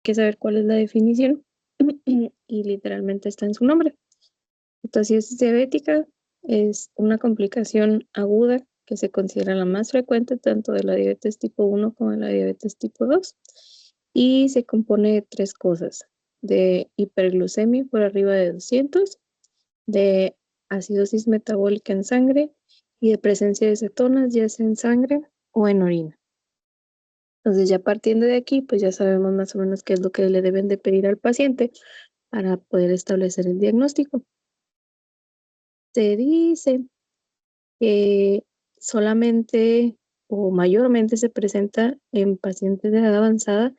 que saber cuál es la definición y literalmente está en su nombre. Cetoacidosis diabética es una complicación aguda que se considera la más frecuente tanto de la diabetes tipo 1 como de la diabetes tipo 2 y se compone de tres cosas: de hiperglucemia por arriba de 200, de acidosis metabólica en sangre y de presencia de cetonas, ya sea en sangre o en orina. Entonces, ya partiendo de aquí, pues ya sabemos más o menos qué es lo que le deben de pedir al paciente para poder establecer el diagnóstico. Se dice que solamente o mayormente se presenta en pacientes de edad avanzada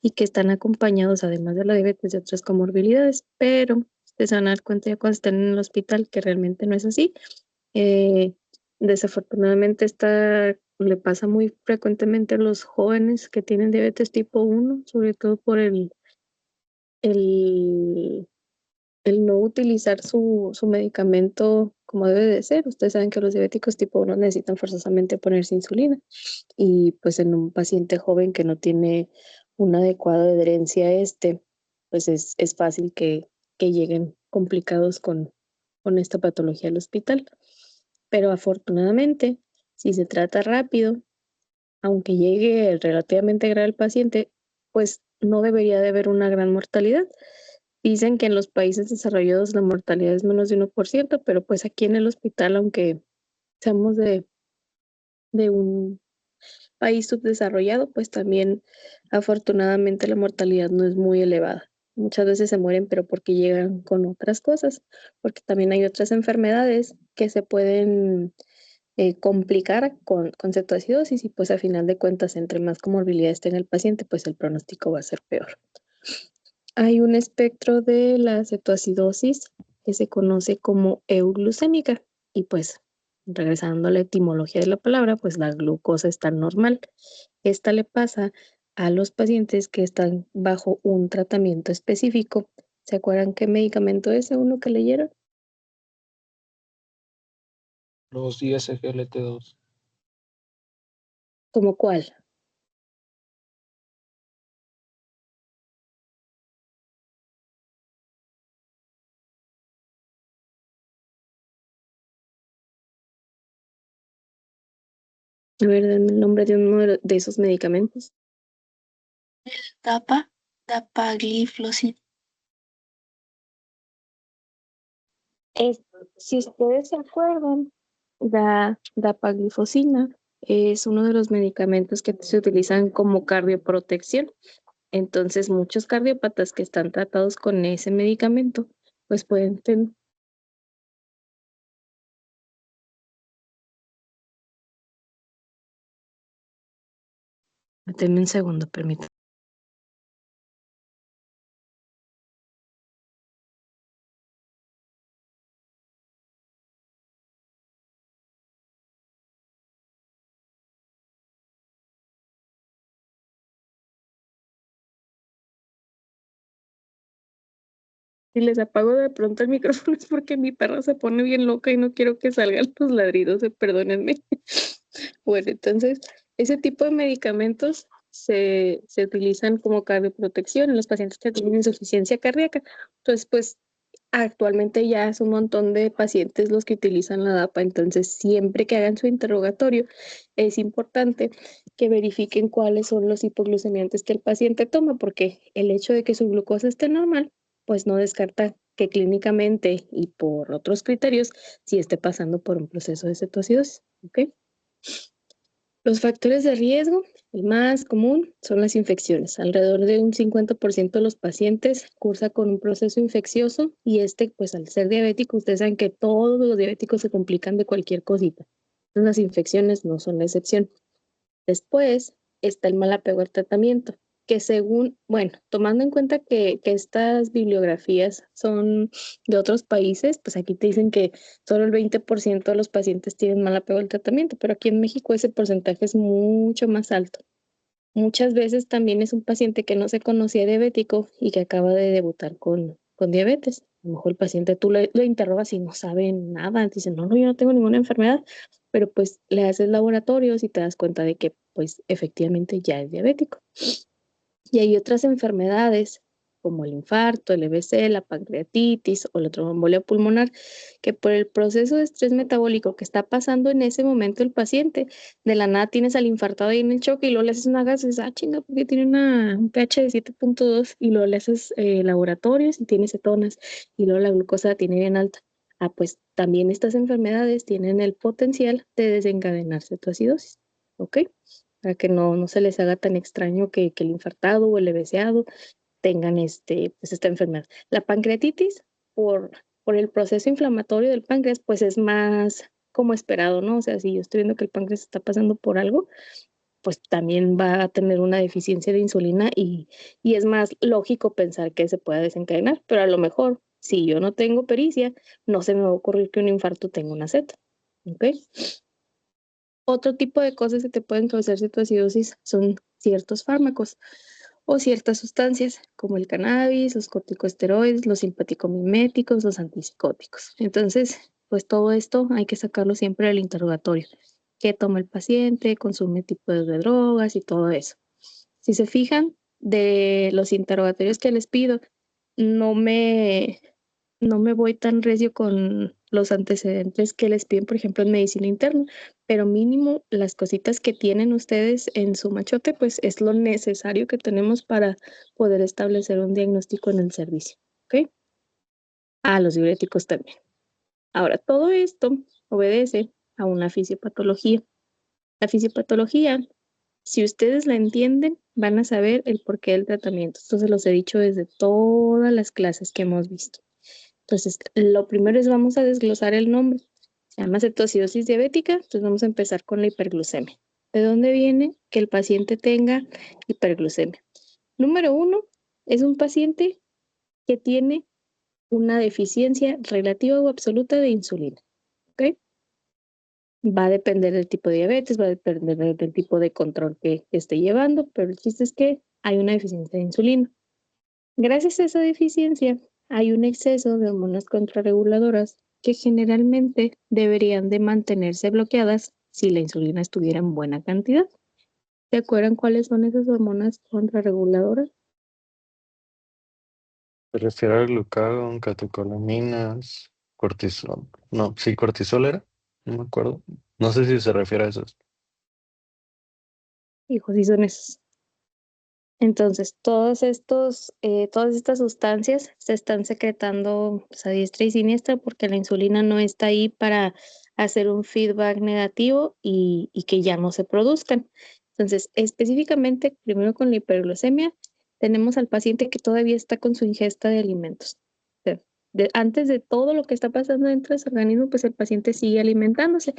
y que están acompañados, además de la diabetes, de otras comorbilidades, pero ustedes se van a dar cuenta ya cuando estén en el hospital que realmente no es así. Eh, Desafortunadamente le pasa muy frecuentemente a los jóvenes que tienen diabetes tipo 1, sobre todo por el, el no utilizar su medicamento como debe de ser. Ustedes saben que los diabéticos tipo 1 necesitan forzosamente ponerse insulina y pues en un paciente joven que no tiene una adecuada adherencia a pues es fácil que lleguen complicados con esta patología al hospital. Pero afortunadamente, si se trata rápido, aunque llegue relativamente grave el paciente, pues no debería de haber una gran mortalidad. Dicen que en los países desarrollados la mortalidad es menos de 1%, pero pues aquí en el hospital, aunque seamos de un país subdesarrollado, pues también afortunadamente la mortalidad no es muy elevada. Muchas veces se mueren, pero porque llegan con otras cosas, porque también hay otras enfermedades que se pueden complicar con cetoacidosis y pues a final de cuentas, entre más comorbilidad esté en el paciente, pues el pronóstico va a ser peor. Hay un espectro de la cetoacidosis que se conoce como euglucémica y pues regresando a la etimología de la palabra, pues la glucosa está normal. Esta le pasa a los pacientes que están bajo un tratamiento específico. ¿Se acuerdan qué medicamento es uno que leyeron? Los 10 SGLT2. ¿Cómo cuál? A ver, denme el nombre de uno de esos medicamentos. Dapagliflozin. Si ustedes se acuerdan, la dapaglifosina es uno de los medicamentos que se utilizan como cardioprotección. Entonces, muchos cardiópatas que están tratados con ese medicamento, pues pueden tener. Denme un segundo, permítanme. Si les apago de pronto el micrófono es porque mi perra se pone bien loca y no quiero que salgan los ladridos, perdónenme. Bueno, entonces, ese tipo de medicamentos se utilizan como cardioprotección en los pacientes que tienen insuficiencia cardíaca. Entonces, pues, actualmente ya es un montón de pacientes los que utilizan la DAPA, entonces siempre que hagan su interrogatorio es importante que verifiquen cuáles son los hipoglucemiantes que el paciente toma, porque el hecho de que su glucosa esté normal pues no descarta que clínicamente y por otros criterios sí esté pasando por un proceso de cetoacidosis. ¿Ok? Los factores de riesgo, el más común, son las infecciones. Alrededor de un 50% de los pacientes cursa con un proceso infeccioso y pues al ser diabético, ustedes saben que todos los diabéticos se complican de cualquier cosita. Entonces, las infecciones no son la excepción. Después está el mal apego al tratamiento, que según, bueno, tomando en cuenta que estas bibliografías son de otros países, pues aquí te dicen que solo el 20% de los pacientes tienen mal apego al tratamiento, pero aquí en México ese porcentaje es mucho más alto. Muchas veces también es un paciente que no se conocía diabético y que acaba de debutar con diabetes. A lo mejor el paciente tú lo interrogas y no sabe nada, dice, no, no, yo no tengo ninguna enfermedad, pero pues le haces laboratorios y te das cuenta de que pues efectivamente ya es diabético. Y hay otras enfermedades como el infarto, el EBC, la pancreatitis o la tromboembolia pulmonar, que por el proceso de estrés metabólico que está pasando en ese momento el paciente, de la nada tienes al infartado ahí en el choque y luego le haces una gas y dices, chinga, porque tiene un pH de 7.2 y luego le haces laboratorios y tiene cetonas y luego la glucosa la tiene bien alta. Pues también estas enfermedades tienen el potencial de desencadenar cetoacidosis, ¿ok? Para que no se les haga tan extraño que el infartado o el EBCado tengan pues esta enfermedad. La pancreatitis, por el proceso inflamatorio del páncreas, pues es más como esperado, ¿no? O sea, si yo estoy viendo que el páncreas está pasando por algo, pues también va a tener una deficiencia de insulina y es más lógico pensar que se pueda desencadenar, pero a lo mejor, si yo no tengo pericia, no se me va a ocurrir que un infarto tenga una Z, ¿ok? Otro tipo de cosas que te pueden causar cetoacidosis son ciertos fármacos o ciertas sustancias como el cannabis, los corticosteroides, los simpaticomiméticos, los antipsicóticos. Entonces, pues todo esto hay que sacarlo siempre del interrogatorio. ¿Qué toma el paciente? ¿Consume tipos de drogas y todo eso? Si se fijan, de los interrogatorios que les pido, no me voy tan recio con los antecedentes que les piden, por ejemplo, en medicina interna, pero mínimo las cositas que tienen ustedes en su machote, pues es lo necesario que tenemos para poder establecer un diagnóstico en el servicio, ¿ok? Los diuréticos también. Ahora, todo esto obedece a una fisiopatología. La fisiopatología, si ustedes la entienden, van a saber el porqué del tratamiento. Esto se los he dicho desde todas las clases que hemos visto. Entonces, lo primero es vamos a desglosar el nombre. Se llama cetoacidosis diabética, entonces vamos a empezar con la hiperglucemia. ¿De dónde viene que el paciente tenga hiperglucemia? Número 1, es un paciente que tiene una deficiencia relativa o absoluta de insulina, ¿ok? Va a depender del tipo de diabetes, va a depender del tipo de control que esté llevando, pero el chiste es que hay una deficiencia de insulina. Gracias a esa deficiencia, hay un exceso de hormonas contrarreguladoras que generalmente deberían de mantenerse bloqueadas si la insulina estuviera en buena cantidad. ¿Se acuerdan cuáles son esas hormonas contrarreguladoras? Se refiere al glucagón, catecolaminas, cortisol. No, sí, cortisol era. No me acuerdo. No sé si se refiere a esos. Hijos, sí son esos. Entonces, todas estas sustancias se están secretando pues, a diestra y siniestra porque la insulina no está ahí para hacer un feedback negativo y que ya no se produzcan. Entonces, específicamente, primero con la hiperglucemia, tenemos al paciente que todavía está con su ingesta de alimentos. O sea, antes de todo lo que está pasando dentro de su organismo, pues el paciente sigue alimentándose.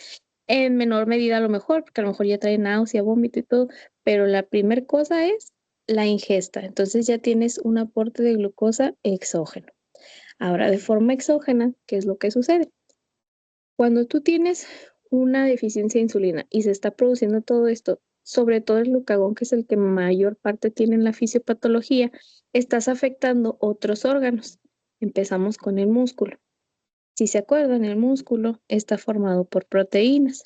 En menor medida a lo mejor, porque a lo mejor ya trae náusea, vómito y todo, pero la primera cosa es la ingesta. Entonces ya tienes un aporte de glucosa exógeno. Ahora, de forma exógena, ¿qué es lo que sucede? Cuando tú tienes una deficiencia de insulina y se está produciendo todo esto, sobre todo el glucagón, que es el que mayor parte tiene en la fisiopatología, estás afectando otros órganos. Empezamos con el músculo. Si se acuerdan, el músculo está formado por proteínas.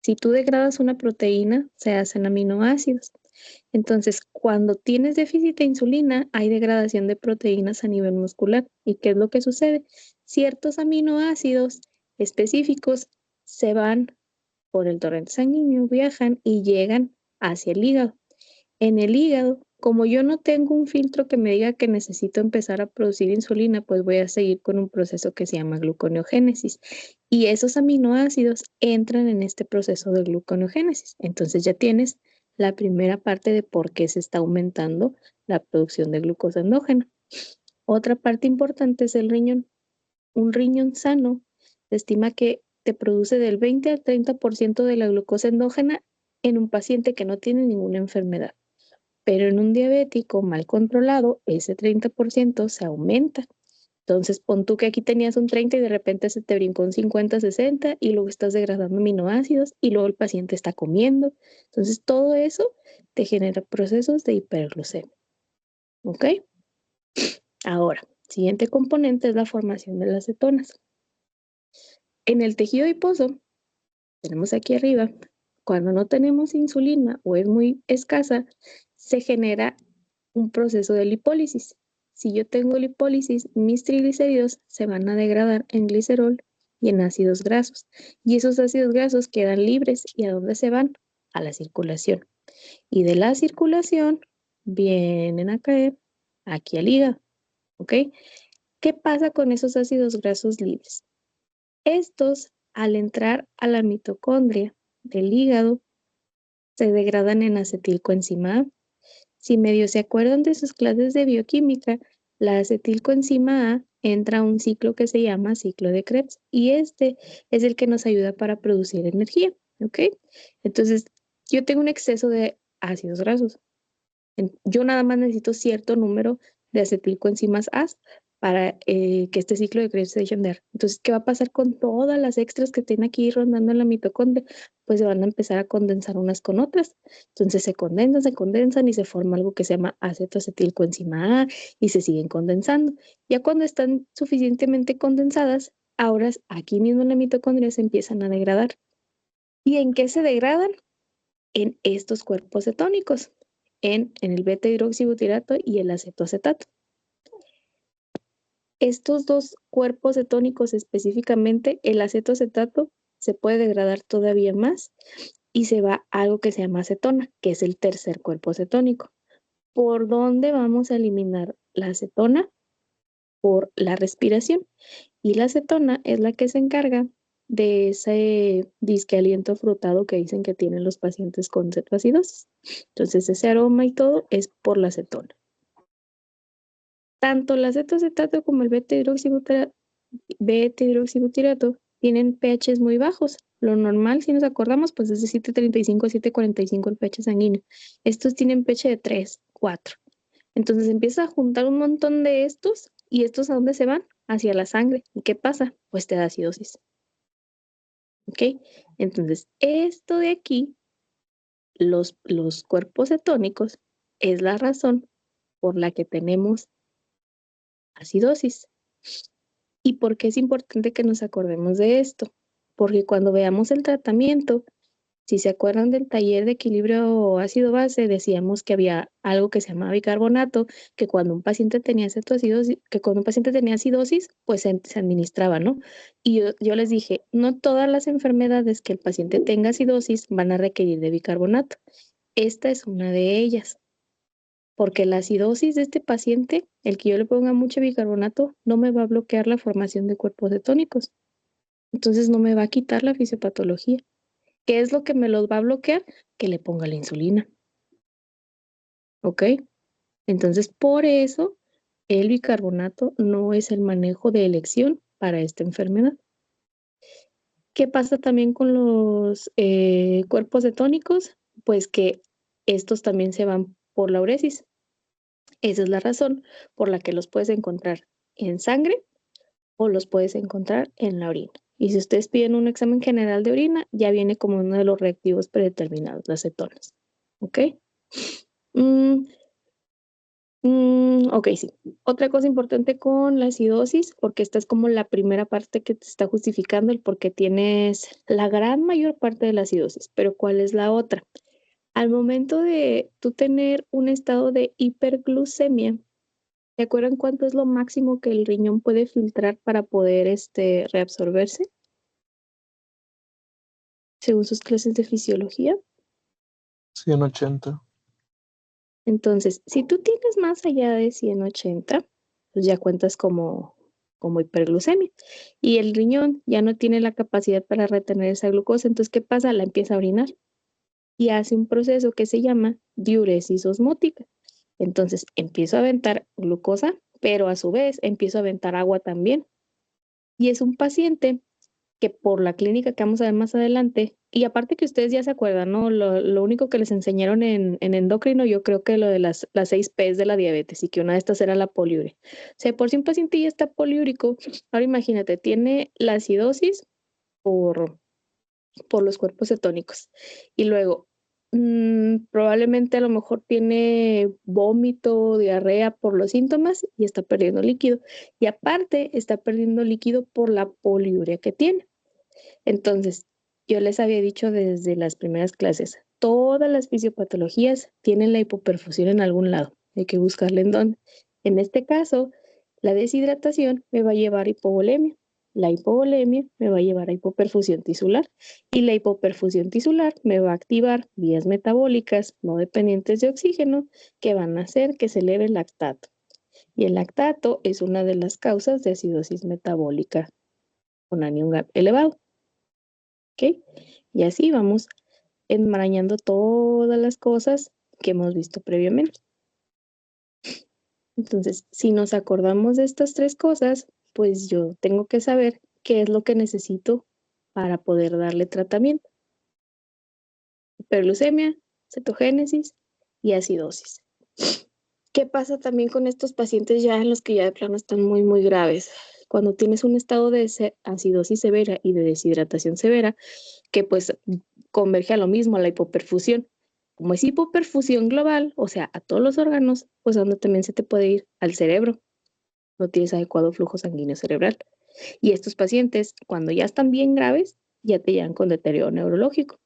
Si tú degradas una proteína, se hacen aminoácidos. Entonces, cuando tienes déficit de insulina, hay degradación de proteínas a nivel muscular. ¿Y qué es lo que sucede? Ciertos aminoácidos específicos se van por el torrente sanguíneo, viajan y llegan hacia el hígado. En el hígado, como yo no tengo un filtro que me diga que necesito empezar a producir insulina, pues voy a seguir con un proceso que se llama gluconeogénesis. Y esos aminoácidos entran en este proceso de gluconeogénesis. Entonces ya tienes la primera parte de por qué se está aumentando la producción de glucosa endógena. Otra parte importante es el riñón. Un riñón sano se estima que te produce del 20 al 30% de la glucosa endógena en un paciente que no tiene ninguna enfermedad. Pero en un diabético mal controlado, ese 30% se aumenta. Entonces, pon tú que aquí tenías un 30 y de repente se te brincó un 50, 60 y luego estás degradando aminoácidos y luego el paciente está comiendo. Entonces, todo eso te genera procesos de hiperglucemia. ¿Ok? Ahora, siguiente componente es la formación de las cetonas. En el tejido adiposo, tenemos aquí arriba, cuando no tenemos insulina o es muy escasa, se genera un proceso de lipólisis. Si yo tengo lipólisis, mis triglicéridos se van a degradar en glicerol y en ácidos grasos. Y esos ácidos grasos quedan libres. ¿Y a dónde se van? A la circulación. Y de la circulación vienen a caer aquí al hígado. ¿Ok? ¿Qué pasa con esos ácidos grasos libres? Estos, al entrar a la mitocondria del hígado, se degradan en acetilcoenzima A. Si medio se acuerdan de sus clases de bioquímica, la acetilcoenzima A entra a un ciclo que se llama ciclo de Krebs y este es el que nos ayuda para producir energía, ¿ok? Entonces, yo tengo un exceso de ácidos grasos. Yo nada más necesito cierto número de acetilcoenzimas A para que este ciclo de Krebs se eche a andar. Entonces, ¿qué va a pasar con todas las extras que tienen aquí rondando en la mitocondria? Pues se van a empezar a condensar unas con otras. Entonces se condensan y se forma algo que se llama acetoacetilcoenzima A y se siguen condensando. Ya cuando están suficientemente condensadas, ahora aquí mismo en la mitocondria se empiezan a degradar. ¿Y en qué se degradan? En estos cuerpos cetónicos, en el beta-hidroxibutirato y el acetoacetato. Estos dos cuerpos cetónicos específicamente, el acetoacetato se puede degradar todavía más y se va a algo que se llama acetona, que es el tercer cuerpo cetónico. ¿Por dónde vamos a eliminar la acetona? Por la respiración. Y la acetona es la que se encarga de ese disque aliento frutado que dicen que tienen los pacientes con cetoacidosis. Entonces ese aroma y todo es por la acetona. Tanto el acetoacetato como el beta-hidroxibutirato tienen pHs muy bajos. Lo normal, si nos acordamos, pues es de 7.35 a 7.45 el pH sanguíneo. Estos tienen pH de 3, 4. Entonces empieza a juntar un montón de estos y estos ¿a dónde se van? Hacia la sangre. ¿Y qué pasa? Pues te da acidosis. ¿Ok? Entonces, esto de aquí, los cuerpos cetónicos, es la razón por la que tenemos acidosis. ¿Y por qué es importante que nos acordemos de esto? Porque cuando veamos el tratamiento, si se acuerdan del taller de equilibrio ácido-base, decíamos que había algo que se llamaba bicarbonato, que cuando un paciente tenía cetoacidosis, acidosis, pues se administraba, ¿no? Y yo les dije, no todas las enfermedades que el paciente tenga acidosis van a requerir de bicarbonato. Esta es una de ellas, porque la acidosis de este paciente, el que yo le ponga mucho bicarbonato, no me va a bloquear la formación de cuerpos cetónicos. Entonces no me va a quitar la fisiopatología. ¿Qué es lo que me los va a bloquear? Que le ponga la insulina. ¿Ok? Entonces, por eso, el bicarbonato no es el manejo de elección para esta enfermedad. ¿Qué pasa también con los cuerpos cetónicos? Pues que estos también se van por la uresis. Esa es la razón por la que los puedes encontrar en sangre o los puedes encontrar en la orina. Y si ustedes piden un examen general de orina, ya viene como uno de los reactivos predeterminados, las cetonas. ¿Ok? Ok, sí. Otra cosa importante con la acidosis, porque esta es como la primera parte que te está justificando el por qué tienes la gran mayor parte de la acidosis, pero ¿cuál es la otra? Al momento de tú tener un estado de hiperglucemia, ¿se acuerdan cuánto es lo máximo que el riñón puede filtrar para poder reabsorberse? Según sus clases de fisiología. 180. Entonces, si tú tienes más allá de 180, pues ya cuentas como hiperglucemia. Y el riñón ya no tiene la capacidad para retener esa glucosa. Entonces, ¿qué pasa? La empieza a orinar y hace un proceso que se llama diuresis osmótica. Entonces, empiezo a aventar glucosa, pero a su vez empiezo a aventar agua también. Y es un paciente que por la clínica que vamos a ver más adelante, y aparte que ustedes ya se acuerdan, ¿no? Lo único que les enseñaron en endocrino, yo creo que lo de las 6 P's de la diabetes y que una de estas era la poliuria. O sea, por si un paciente ya está poliúrico, ahora imagínate, tiene la acidosis por los cuerpos cetónicos y luego probablemente a lo mejor tiene vómito, diarrea por los síntomas y está perdiendo líquido. Y aparte está perdiendo líquido por la poliuria que tiene. Entonces, yo les había dicho desde las primeras clases, todas las fisiopatologías tienen la hipoperfusión en algún lado. Hay que buscarle en dónde. En este caso, la deshidratación me va a llevar a hipovolemia. La hipovolemia me va a llevar a hipoperfusión tisular y la hipoperfusión tisular me va a activar vías metabólicas no dependientes de oxígeno que van a hacer que se eleve el lactato. Y el lactato es una de las causas de acidosis metabólica con anion gap elevado. ¿Ok? Y así vamos enmarañando todas las cosas que hemos visto previamente. Entonces, si nos acordamos de estas tres cosas, pues yo tengo que saber qué es lo que necesito para poder darle tratamiento. Hiperglucemia, cetogénesis y acidosis. ¿Qué pasa también con estos pacientes ya en los que ya de plano están muy, muy graves? Cuando tienes un estado de acidosis severa y de deshidratación severa, que pues converge a lo mismo, a la hipoperfusión. Como es hipoperfusión global, o sea, a todos los órganos, pues donde también se te puede ir al cerebro. No tienes adecuado flujo sanguíneo cerebral. Y estos pacientes, cuando ya están bien graves, ya te llegan con deterioro neurológico.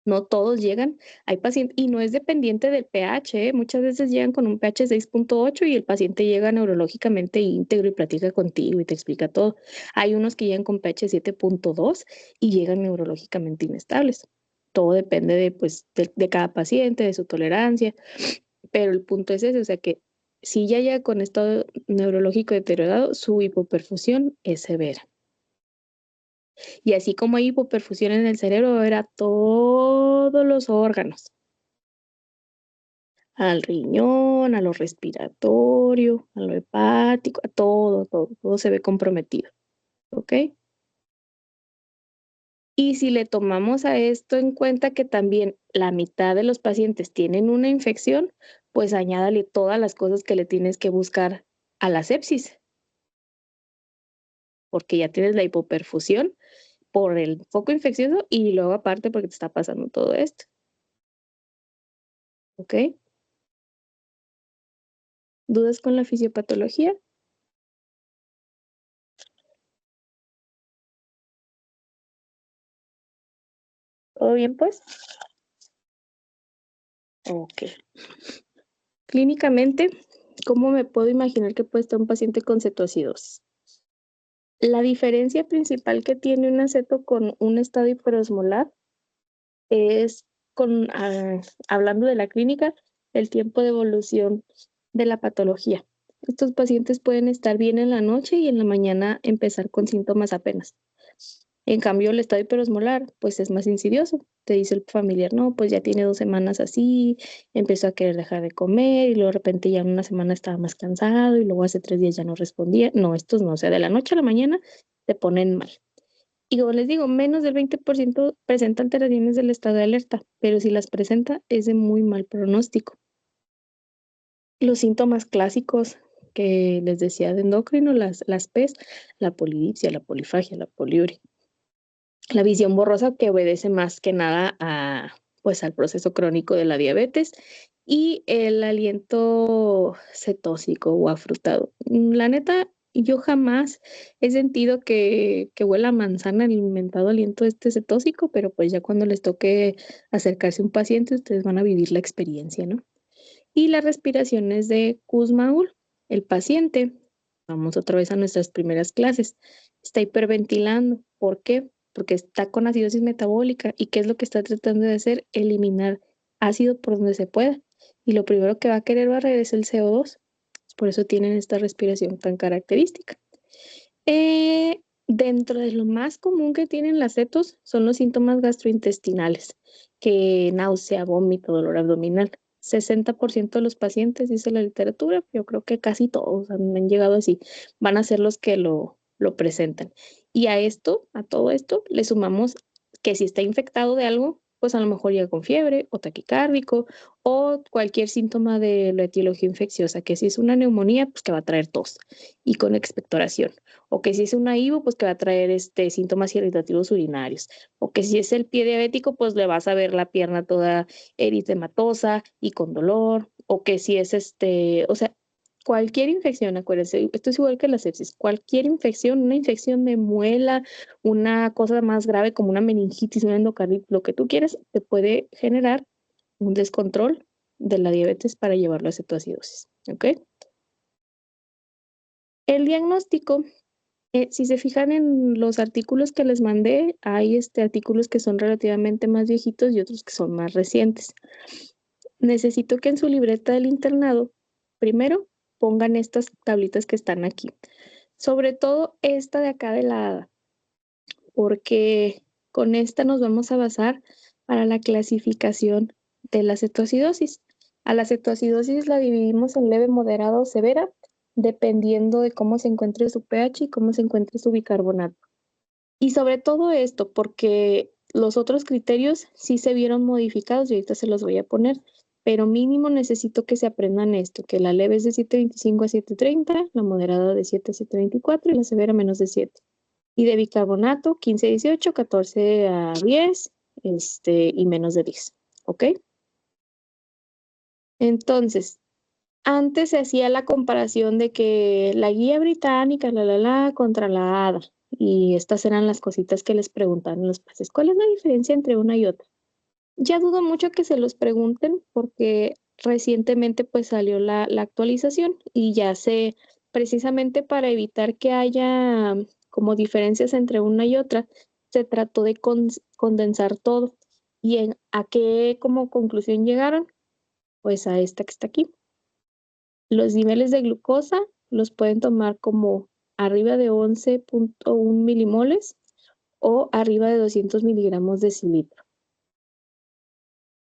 No todos llegan, hay pacientes, y no es dependiente del pH, muchas veces llegan con un pH 6.8 y el paciente llega neurológicamente íntegro y platica contigo y te explica todo. Hay unos que llegan con pH 7.2 y llegan neurológicamente inestables. Todo depende de, pues, de cada paciente, de su tolerancia, pero el punto es ese, o sea que si ya llega con estado neurológico deteriorado, su hipoperfusión es severa. Y así como hay hipoperfusión en el cerebro, va a haber a todos los órganos. Al riñón, a lo respiratorio, a lo hepático, a todo se ve comprometido. ¿Ok? Y si le tomamos a esto en cuenta que también la mitad de los pacientes tienen una infección, pues añádale todas las cosas que le tienes que buscar a la sepsis, porque ya tienes la hipoperfusión por el foco infeccioso y luego aparte porque te está pasando todo esto. ¿Ok? ¿Dudas con la fisiopatología? ¿Todo bien, pues? Ok. Clínicamente, ¿cómo me puedo imaginar que puede estar un paciente con cetoacidosis? La diferencia principal que tiene un aceto con un estado hiperosmolar es, hablando de la clínica, el tiempo de evolución de la patología. Estos pacientes pueden estar bien en la noche y en la mañana empezar con síntomas apenas. En cambio, el estado hiperosmolar, pues es más insidioso. Te dice el familiar, no, pues ya tiene 2 semanas así, empezó a querer dejar de comer y luego de repente ya en una semana estaba más cansado y luego hace 3 días ya no respondía. No, estos no, o sea, de la noche a la mañana te ponen mal. Y como les digo, menos del 20% presenta alteraciones del estado de alerta, pero si las presenta es de muy mal pronóstico. Los síntomas clásicos que les decía de endocrino, las PES, la polidipsia, la polifagia, la poliuria. La visión borrosa que obedece más que nada pues al proceso crónico de la diabetes y el aliento cetósico o afrutado. La neta, yo jamás he sentido que huela a manzana el inventado aliento cetósico, pero pues ya cuando les toque acercarse a un paciente, ustedes van a vivir la experiencia, ¿no? Y las respiraciones de Kussmaul, el paciente, vamos otra vez a nuestras primeras clases, está hiperventilando. ¿Por qué? Porque está con acidosis metabólica. ¿Y qué es lo que está tratando de hacer? Eliminar ácido por donde se pueda. Y lo primero que va a querer barrer es el CO2. Por eso tienen esta respiración tan característica. Dentro de lo más común que tienen las cetos son los síntomas gastrointestinales, que náusea, vómito, dolor abdominal. 60% de los pacientes, dice la literatura, yo creo que casi todos han llegado así, van a ser los que lo presentan. Y a todo esto, le sumamos que si está infectado de algo, pues a lo mejor llega con fiebre o taquicárdico o cualquier síntoma de la etiología infecciosa, que si es una neumonía, pues que va a traer tos y con expectoración, o que si es una IVO, pues que va a traer síntomas irritativos urinarios, o que si es el pie diabético, pues le vas a ver la pierna toda eritematosa y con dolor, o que si es o sea, cualquier infección, acuérdense, esto es igual que la sepsis, cualquier infección, una infección de muela, una cosa más grave como una meningitis, una endocarditis, lo que tú quieras, te puede generar un descontrol de la diabetes para llevarlo a cetoacidosis, ¿ok? El diagnóstico, si se fijan en los artículos que les mandé, hay artículos que son relativamente más viejitos y otros que son más recientes. Necesito que en su libreta del internado, primero, pongan estas tablitas que están aquí. Sobre todo esta de acá de la ADA, porque con esta nos vamos a basar para la clasificación de la cetoacidosis. A la cetoacidosis la dividimos en leve, moderada o severa, dependiendo de cómo se encuentre su pH y cómo se encuentre su bicarbonato. Y sobre todo esto, porque los otros criterios sí se vieron modificados y ahorita se los voy a poner, pero mínimo necesito que se aprendan esto, que la leve es de 7.25 a 7.30, la moderada de 7 a 7.24 y la severa menos de 7. Y de bicarbonato 15 a 18, 14 a 10 y menos de 10, ¿ok? Entonces, antes se hacía la comparación de que la guía británica, contra la ADA. Y estas eran las cositas que les preguntaban los pases. ¿Cuál es la diferencia entre una y otra? Ya dudo mucho que se los pregunten porque recientemente pues salió la actualización y ya sé, precisamente para evitar que haya como diferencias entre una y otra, se trató de condensar todo. ¿Y a qué como conclusión llegaron? Pues a esta que está aquí. Los niveles de glucosa los pueden tomar como arriba de 11.1 milimoles o arriba de 200 miligramos decilitro.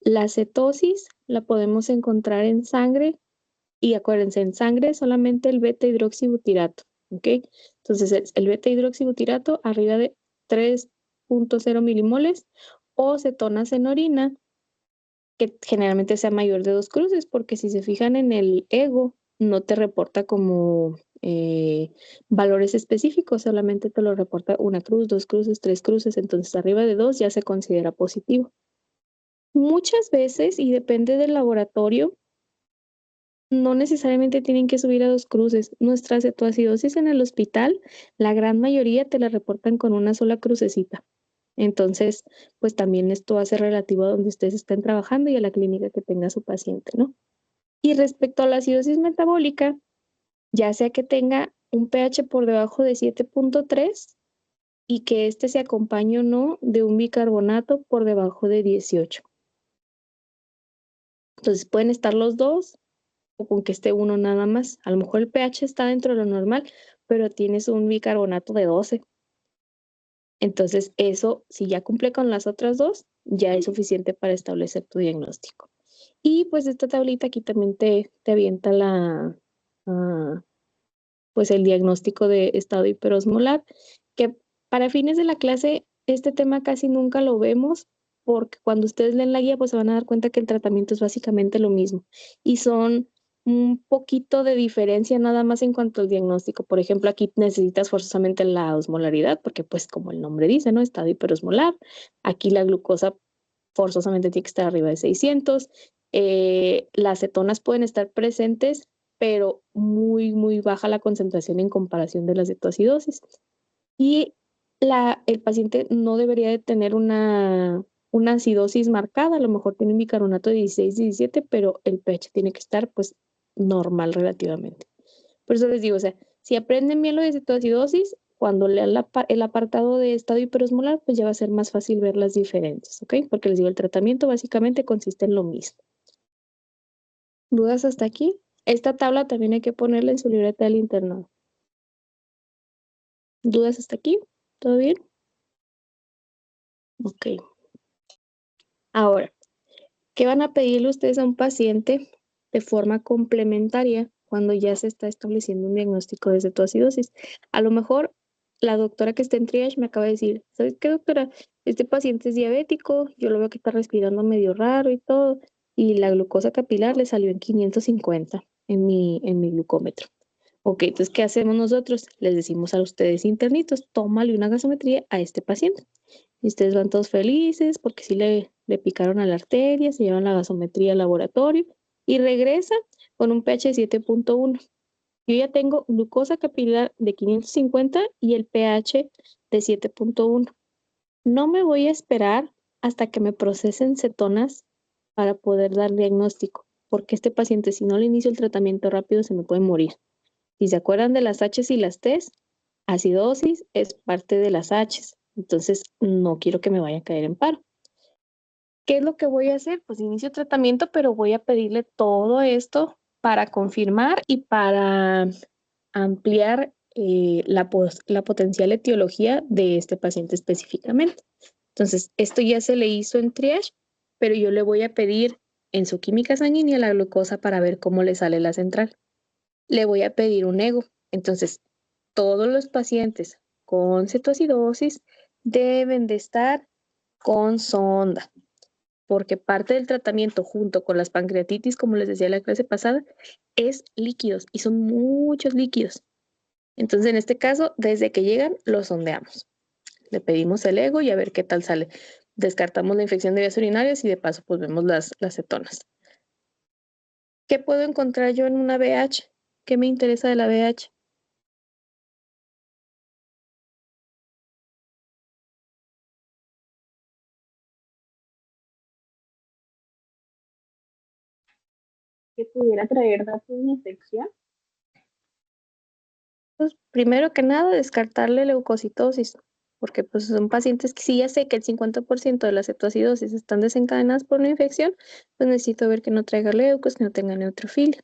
La cetosis la podemos encontrar en sangre y acuérdense, en sangre solamente el beta-hidroxibutirato, ¿ok? Entonces el beta-hidroxibutirato arriba de 3.0 milimoles o cetonas en orina que generalmente sea mayor de 2 cruces, porque si se fijan en el ego, no te reporta como valores específicos, solamente te lo reporta 1 cruz, 2 cruces, 3 cruces, entonces arriba de 2 ya se considera positivo. Muchas veces, y depende del laboratorio, no necesariamente tienen que subir a 2 cruces. Nuestra cetoacidosis en el hospital, la gran mayoría te la reportan con una sola crucecita. Entonces, pues también esto hace relativo a donde ustedes estén trabajando y a la clínica que tenga su paciente, ¿no? Y respecto a la acidosis metabólica, ya sea que tenga un pH por debajo de 7.3 y que este se acompañe o no de un bicarbonato por debajo de 18. Entonces pueden estar los dos o con que esté uno nada más. A lo mejor el pH está dentro de lo normal, pero tienes un bicarbonato de 12. Entonces, eso, si ya cumple con las otras dos, ya es suficiente para establecer tu diagnóstico. Y pues esta tablita aquí también te avienta pues el diagnóstico de estado hiperosmolar, que para fines de la clase este tema casi nunca lo vemos, porque cuando ustedes leen la guía pues se van a dar cuenta que el tratamiento es básicamente lo mismo y son un poquito de diferencia nada más en cuanto al diagnóstico. Por ejemplo, aquí necesitas forzosamente la osmolaridad, porque pues como el nombre dice, ¿no? Estado hiperosmolar. Aquí la glucosa forzosamente tiene que estar arriba de 600. Las cetonas pueden estar presentes, pero muy, muy baja la concentración en comparación de la cetoacidosis. Y el paciente no debería de tener una acidosis marcada, a lo mejor tiene un bicarbonato de 16, 17, pero el pH tiene que estar pues normal relativamente. Por eso les digo, o sea, si aprenden bien lo de cetoacidosis, cuando lean el apartado de estado hiperosmolar, pues ya va a ser más fácil ver las diferencias, ¿ok? Porque les digo, el tratamiento básicamente consiste en lo mismo. ¿Dudas hasta aquí? Esta tabla también hay que ponerla en su libreta del internado. ¿Dudas hasta aquí? ¿Todo bien? Ok. Ahora, ¿qué van a pedirle ustedes a un paciente de forma complementaria cuando ya se está estableciendo un diagnóstico de cetoacidosis? A lo mejor la doctora que está en triage me acaba de decir, ¿sabes qué, doctora? Este paciente es diabético, yo lo veo que está respirando medio raro y todo, y la glucosa capilar le salió en 550 en mi glucómetro. Ok, entonces, ¿qué hacemos nosotros? Les decimos a ustedes internitos, tómale una gasometría a este paciente. Y ustedes van todos felices porque sí le picaron a la arteria, se llevan la gasometría al laboratorio y regresan con un pH de 7.1. Yo ya tengo glucosa capilar de 550 y el pH de 7.1. No me voy a esperar hasta que me procesen cetonas para poder dar diagnóstico. porque este paciente, si no le inicio el tratamiento rápido, se me puede morir. Si se acuerdan de las H's y las T's, acidosis es parte de las H's. Entonces, no quiero que me vaya a caer en paro. ¿Qué es lo que voy a hacer? Pues inicio tratamiento, pero voy a pedirle todo esto para confirmar y para ampliar la potencial etiología de este paciente específicamente. Entonces, esto ya se le hizo en triage, pero yo le voy a pedir en su química sanguínea la glucosa para ver cómo le sale la central. Le voy a pedir un ego. Entonces, todos los pacientes con cetoacidosis deben de estar con sonda, porque parte del tratamiento junto con las pancreatitis, como les decía en la clase pasada, es líquidos y son muchos líquidos. Entonces, en este caso, desde que llegan, los sondeamos. Le pedimos el ego y a ver qué tal sale. Descartamos la infección de vías urinarias y de paso, pues vemos las cetonas. ¿Qué puedo encontrar yo en una BH? ¿Qué me interesa de la BH? ¿Que pudiera traer datos de infección? Pues, primero que nada, descartarle leucocitosis, porque pues son pacientes que si ya sé que el 50% de las cetoacidosis están desencadenadas por una infección, pues necesito ver que no traiga leucos, que no tenga neutrofilia.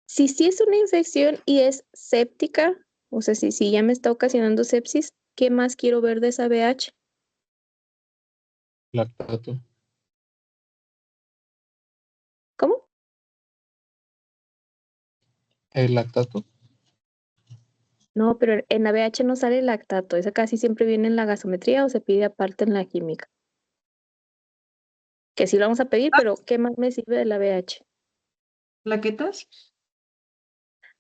Si sí es una infección y es séptica, o sea, si ya me está ocasionando sepsis, ¿qué más quiero ver de esa BH? Lactato. ¿Cómo? El lactato. No, pero en la BH no sale lactato, esa casi siempre viene en la gasometría o se pide aparte en la química. Que sí lo vamos a pedir, pero ¿qué más me sirve de la BH? ¿Plaquetas?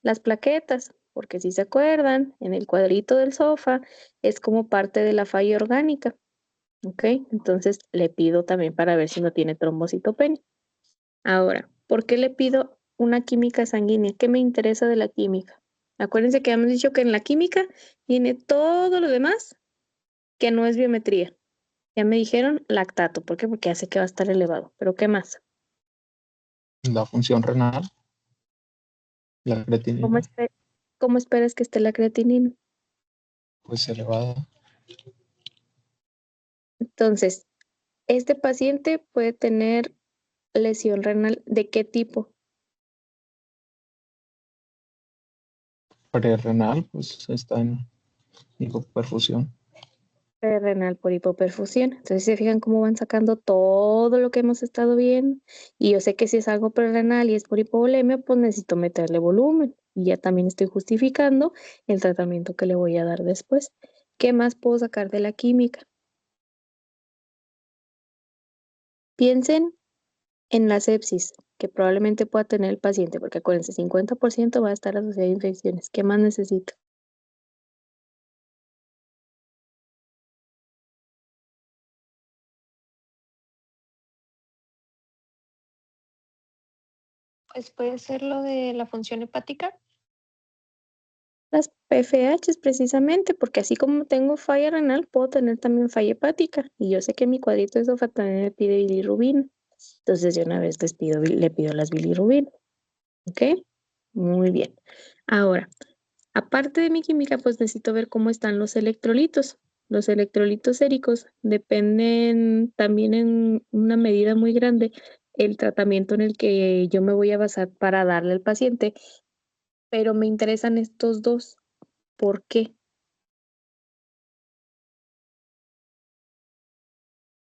Las plaquetas, porque si se acuerdan, en el cuadrito del sofá es como parte de la falla orgánica, ¿ok? Entonces le pido también para ver si no tiene trombocitopenia. Ahora, ¿por qué le pido una química sanguínea? ¿Qué me interesa de la química? Acuérdense que hemos dicho que en la química viene todo lo demás que no es biometría. Ya me dijeron lactato, ¿por qué? Porque hace que va a estar elevado. ¿Pero qué más? La función renal. La ¿Cómo, creatinina. cómo esperas que esté la creatinina? Pues elevada. Entonces, este paciente puede tener lesión renal, ¿de qué tipo? Prerrenal, pues está en hipoperfusión. Renal por hipoperfusión. Entonces, se fijan cómo van sacando todo lo que hemos estado viendo. Y yo sé que si es algo prerrenal y es por hipovolemia, pues necesito meterle volumen. Y ya también estoy justificando el tratamiento que le voy a dar después. ¿Qué más puedo sacar de la química? Piensen en la sepsis que probablemente pueda tener el paciente, porque acuérdense, 50% va a estar asociado a infecciones. ¿Qué más necesito? Pues puede ser lo de la función hepática. Las PFH precisamente, porque así como tengo falla renal, puedo tener también falla hepática. Y yo sé que mi cuadrito de sofá también me pide bilirrubina. Entonces, de una vez le pido las bilirrubinas. ¿Ok? Muy bien. Ahora, aparte de mi química, pues necesito ver cómo están los electrolitos. Los electrolitos séricos dependen también en una medida muy grande el tratamiento en el que yo me voy a basar para darle al paciente, pero me interesan estos dos. ¿Por qué?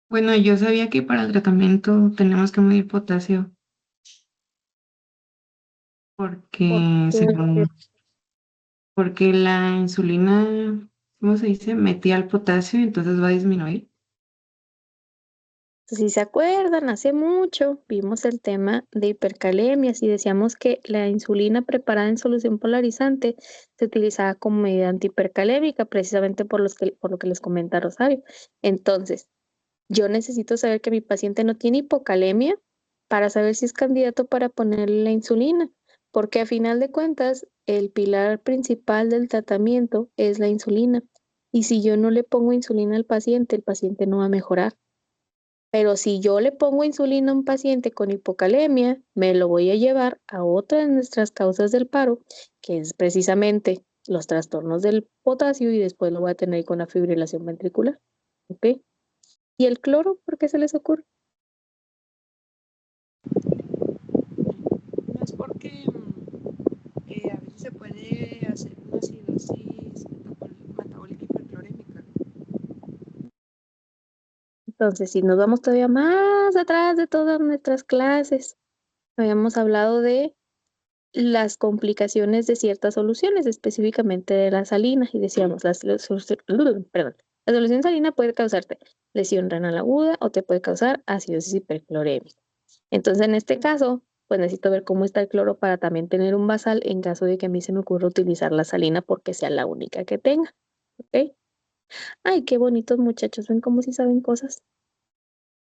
Bueno, yo sabía que para el tratamiento tenemos que medir potasio porque Porque porque la insulina, ¿cómo se dice? Metía el potasio, entonces va a disminuir. si se acuerdan, hace mucho vimos el tema de hipercalemias y decíamos que la insulina preparada en solución polarizante se utilizaba como medida antihipercalémica, precisamente por lo que les comenta Rosario. Entonces, yo necesito saber que mi paciente no tiene hipocalemia para saber si es candidato para ponerle la insulina, porque a final de cuentas, el pilar principal del tratamiento es la insulina. Y si yo no le pongo insulina al paciente, el paciente no va a mejorar. Pero si yo le pongo insulina a un paciente con hipocalemia, me lo voy a llevar a otra de nuestras causas del paro, que es precisamente los trastornos del potasio y después lo voy a tener con la fibrilación ventricular. ¿Ok? ¿Y el cloro? ¿Por qué se les ocurre? No es porque a veces se puede hacer una acidosis metabólica hiperclorémica. Entonces, si nos vamos todavía más atrás de todas nuestras clases, habíamos hablado de las complicaciones de ciertas soluciones, específicamente de la salina, y decíamos, la solución salina puede causarte lesión renal aguda o te puede causar acidosis hiperclorémica. Entonces, en este caso, pues necesito ver cómo está el cloro para también tener un basal en caso de que a mí se me ocurra utilizar la salina porque sea la única que tenga. ¿Ok? Ay, qué bonitos muchachos, ven cómo si saben cosas.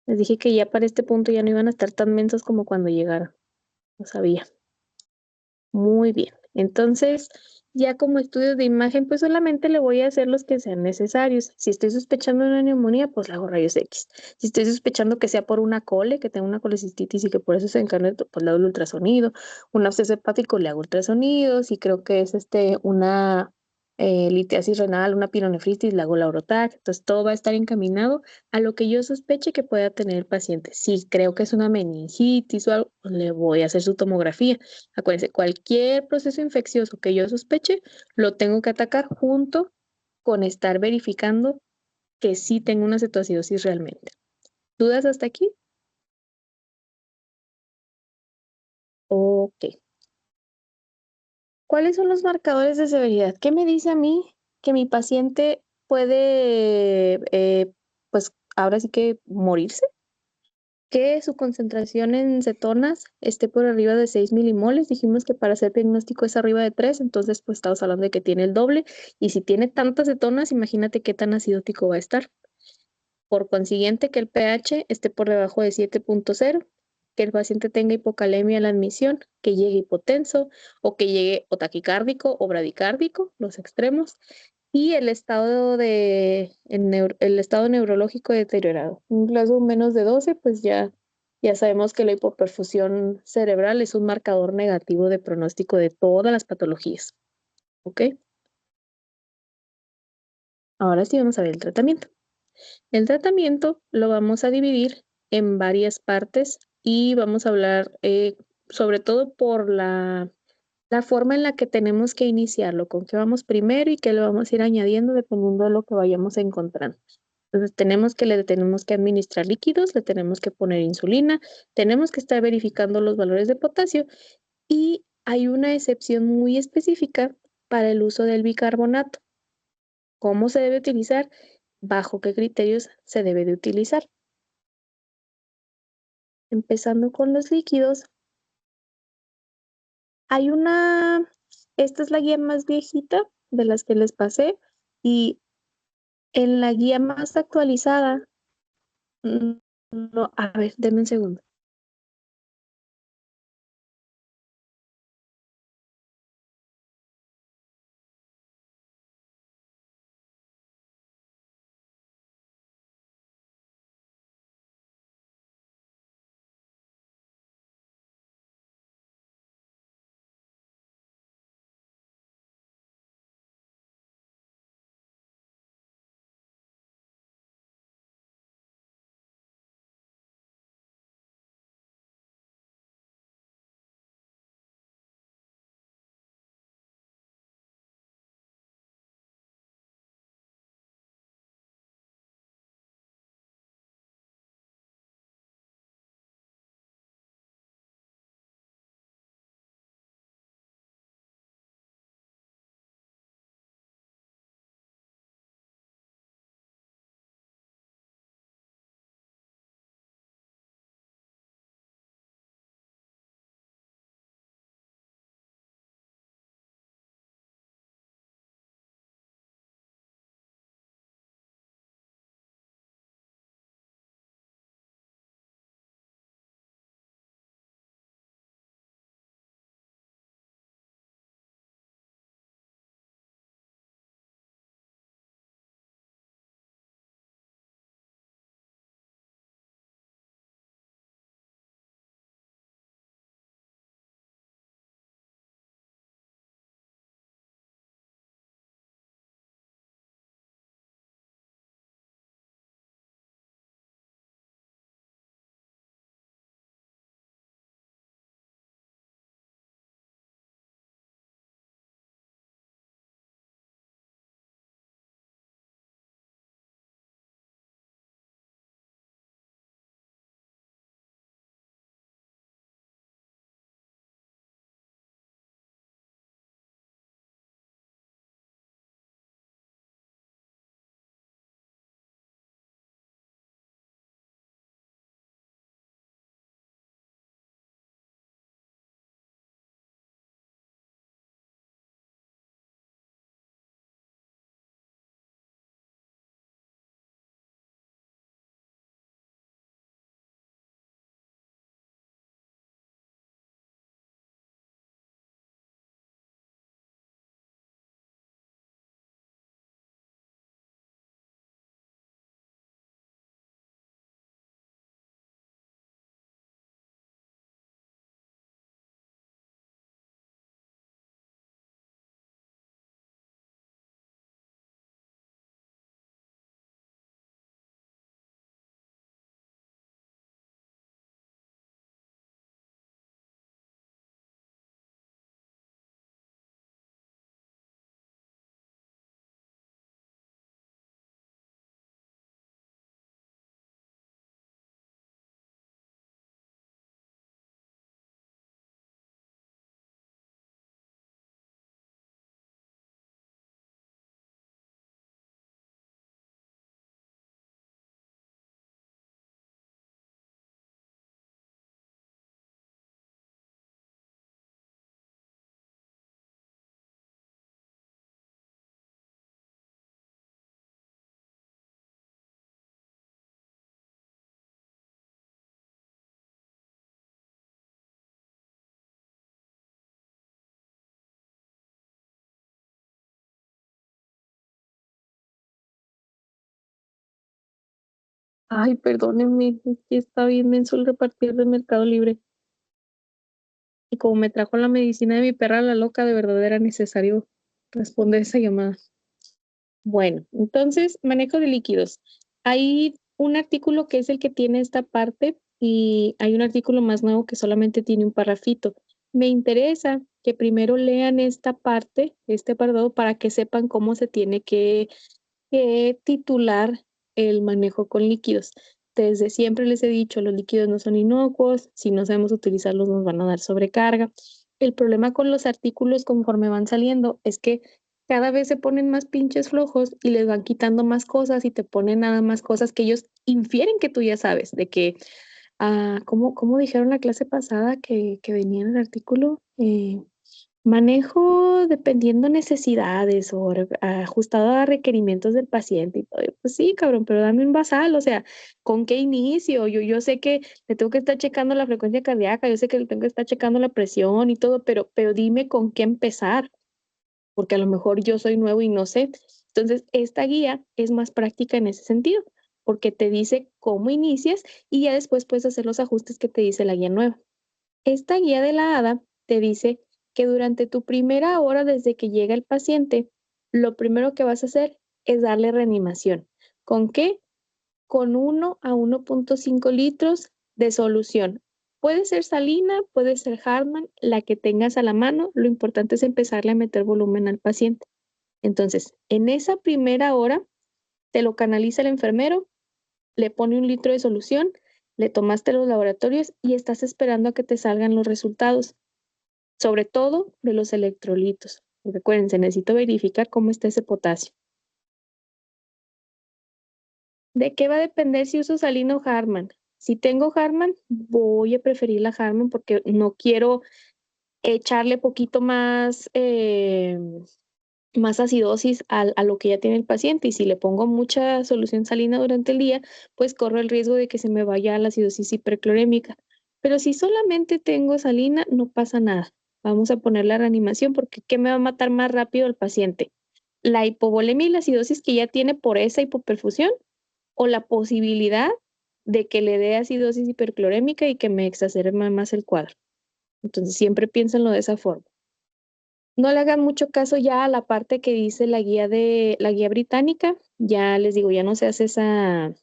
Les dije que ya para este punto ya no iban a estar tan mensos como cuando llegaron. Lo sabía. Muy bien. Entonces, ya como estudios de imagen, pues solamente le voy a hacer los que sean necesarios. Si estoy sospechando una neumonía, pues le hago rayos X. Si estoy sospechando que sea por una cole, que tenga una colecistitis y que por eso se encarne, pues le hago el ultrasonido. Un absceso hepático, le hago ultrasonido. Si creo que es una litiasis renal, una pironefritis, le hago la Orotac. Entonces, todo va a estar encaminado a lo que yo sospeche que pueda tener el paciente. Si creo que es una meningitis o algo, pues le voy a hacer su tomografía. Acuérdense, cualquier proceso infeccioso que yo sospeche, lo tengo que atacar junto con estar verificando que sí tengo una cetoacidosis realmente. ¿Dudas hasta aquí? Ok. ¿Cuáles son los marcadores de severidad? ¿Qué me dice a mí que mi paciente puede, pues ahora sí que morirse? Que su concentración en cetonas esté por arriba de 6 milimoles. Dijimos que para hacer diagnóstico es arriba de 3, entonces pues estamos hablando de que tiene el doble. Y si tiene tantas cetonas, imagínate qué tan acidótico va a estar. Por consiguiente, que el pH esté por debajo de 7.0, que el paciente tenga hipocalemia a la admisión, que llegue hipotenso o que llegue o taquicárdico o bradicárdico, los extremos, y el el estado neurológico deteriorado. Un Glasgow menos de 12, pues ya sabemos que la hipoperfusión cerebral es un marcador negativo de pronóstico de todas las patologías. ¿Ok? Ahora sí vamos a ver el tratamiento. El tratamiento lo vamos a dividir en varias partes y vamos a hablar sobre todo por la forma en la que tenemos que iniciarlo, con qué vamos primero y qué le vamos a ir añadiendo dependiendo de lo que vayamos encontrando. Entonces le tenemos que administrar líquidos, le tenemos que poner insulina, tenemos que estar verificando los valores de potasio y hay una excepción muy específica para el uso del bicarbonato. ¿Cómo se debe utilizar? ¿Bajo qué criterios se debe de utilizar? Empezando con los líquidos, hay esta es la guía más viejita de las que les pasé y en la guía más actualizada, no, a ver, denme un segundo. Ay, perdónenme, es que está bien menso el repartir de Mercado Libre. Y como me trajo la medicina de mi perra la loca, de verdad era necesario responder esa llamada. Bueno, entonces, manejo de líquidos. Hay un artículo que es el que tiene esta parte y hay un artículo más nuevo que solamente tiene un parrafito. Me interesa que primero lean esta parte, este apartado, para que sepan cómo se tiene que titular el manejo con líquidos. Desde siempre les he dicho, los líquidos no son inocuos, si no sabemos utilizarlos nos van a dar sobrecarga. El problema con los artículos conforme van saliendo es que cada vez se ponen más pinches flojos y les van quitando más cosas y te ponen nada más cosas que ellos infieren que tú ya sabes, de que, ¿cómo dijeron la clase pasada que venía en el artículo? Manejo dependiendo necesidades o ajustado a requerimientos del paciente y todo. Pues sí, cabrón, pero dame un basal, o sea, ¿con qué inicio? Yo sé que le tengo que estar checando la frecuencia cardíaca, yo sé que le tengo que estar checando la presión y todo, pero dime con qué empezar, porque a lo mejor yo soy nuevo y no sé. Entonces, esta guía es más práctica en ese sentido, porque te dice cómo inicias y ya después puedes hacer los ajustes que te dice la guía nueva. Esta guía de la ADA te dice que durante tu primera hora desde que llega el paciente, lo primero que vas a hacer es darle reanimación. ¿Con qué? Con 1 a 1.5 litros de solución. Puede ser salina, puede ser Hartmann, la que tengas a la mano. Lo importante es empezarle a meter volumen al paciente. Entonces, en esa primera hora, te lo canaliza el enfermero, le pone 1 litro de solución, le tomaste los laboratorios y estás esperando a que te salgan los resultados, sobre todo de los electrolitos. Porque acuérdense, necesito verificar cómo está ese potasio. ¿De qué va a depender si uso salina o Hartmann? Si tengo Hartmann, voy a preferir la Hartmann porque no quiero echarle poquito más acidosis a lo que ya tiene el paciente. Y si le pongo mucha solución salina durante el día, pues corro el riesgo de que se me vaya la acidosis hiperclorémica. Pero si solamente tengo salina, no pasa nada. Vamos a poner la reanimación porque ¿qué me va a matar más rápido el paciente? ¿La hipovolemia y la acidosis que ya tiene por esa hipoperfusión o la posibilidad de que le dé acidosis hiperclorémica y que me exacerbe más el cuadro? Entonces siempre piénsenlo de esa forma. No le hagan mucho caso ya a la parte que dice la guía británica. Ya les digo, ya no se hace esa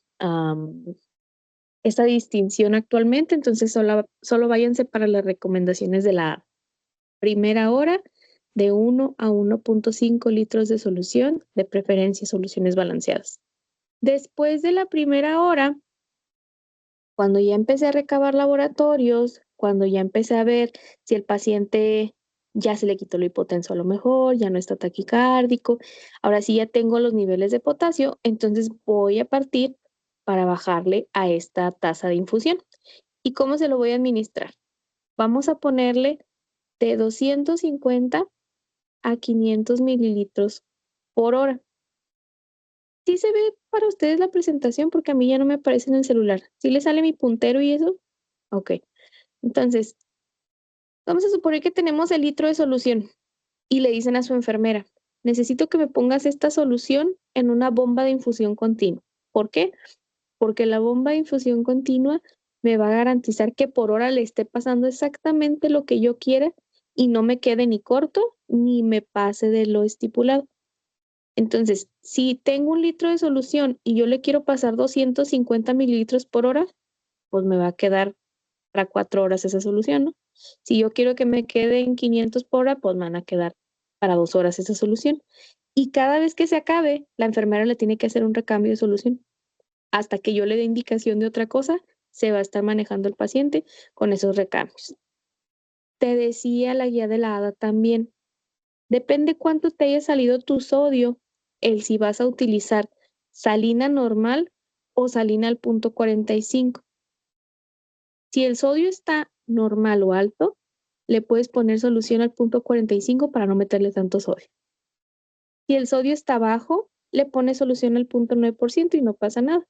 distinción actualmente, entonces solo váyanse para las recomendaciones de la primera hora de 1 a 1.5 litros de solución, de preferencia soluciones balanceadas. Después de la primera hora, cuando ya empecé a recabar laboratorios, cuando ya empecé a ver si el paciente ya se le quitó lo hipotenso a lo mejor, ya no está taquicárdico, ahora sí ya tengo los niveles de potasio, entonces voy a partir para bajarle a esta tasa de infusión. ¿Y cómo se lo voy a administrar? Vamos a ponerle de 250 a 500 mililitros por hora. ¿Sí se ve para ustedes la presentación? Porque a mí ya no me aparece en el celular. ¿Sí le sale mi puntero y eso? Ok. Entonces, vamos a suponer que tenemos el litro de solución y le dicen a su enfermera, necesito que me pongas esta solución en una bomba de infusión continua. ¿Por qué? Porque la bomba de infusión continua me va a garantizar que por hora le esté pasando exactamente lo que yo quiera y no me quede ni corto ni me pase de lo estipulado. Entonces, si tengo 1 litro de solución y yo le quiero pasar 250 mililitros por hora, pues me va a quedar para 4 horas esa solución, ¿no? Si yo quiero que me queden 500 por hora, pues me van a quedar para 2 horas esa solución. Y cada vez que se acabe, la enfermera le tiene que hacer un recambio de solución. Hasta que yo le dé indicación de otra cosa, se va a estar manejando el paciente con esos recambios. Te decía la guía de la ADA también, depende cuánto te haya salido tu sodio, el si vas a utilizar salina normal o salina al punto 45. Si el sodio está normal o alto, le puedes poner solución al punto 45 para no meterle tanto sodio. Si el sodio está bajo, le pones solución al punto 9% y no pasa nada.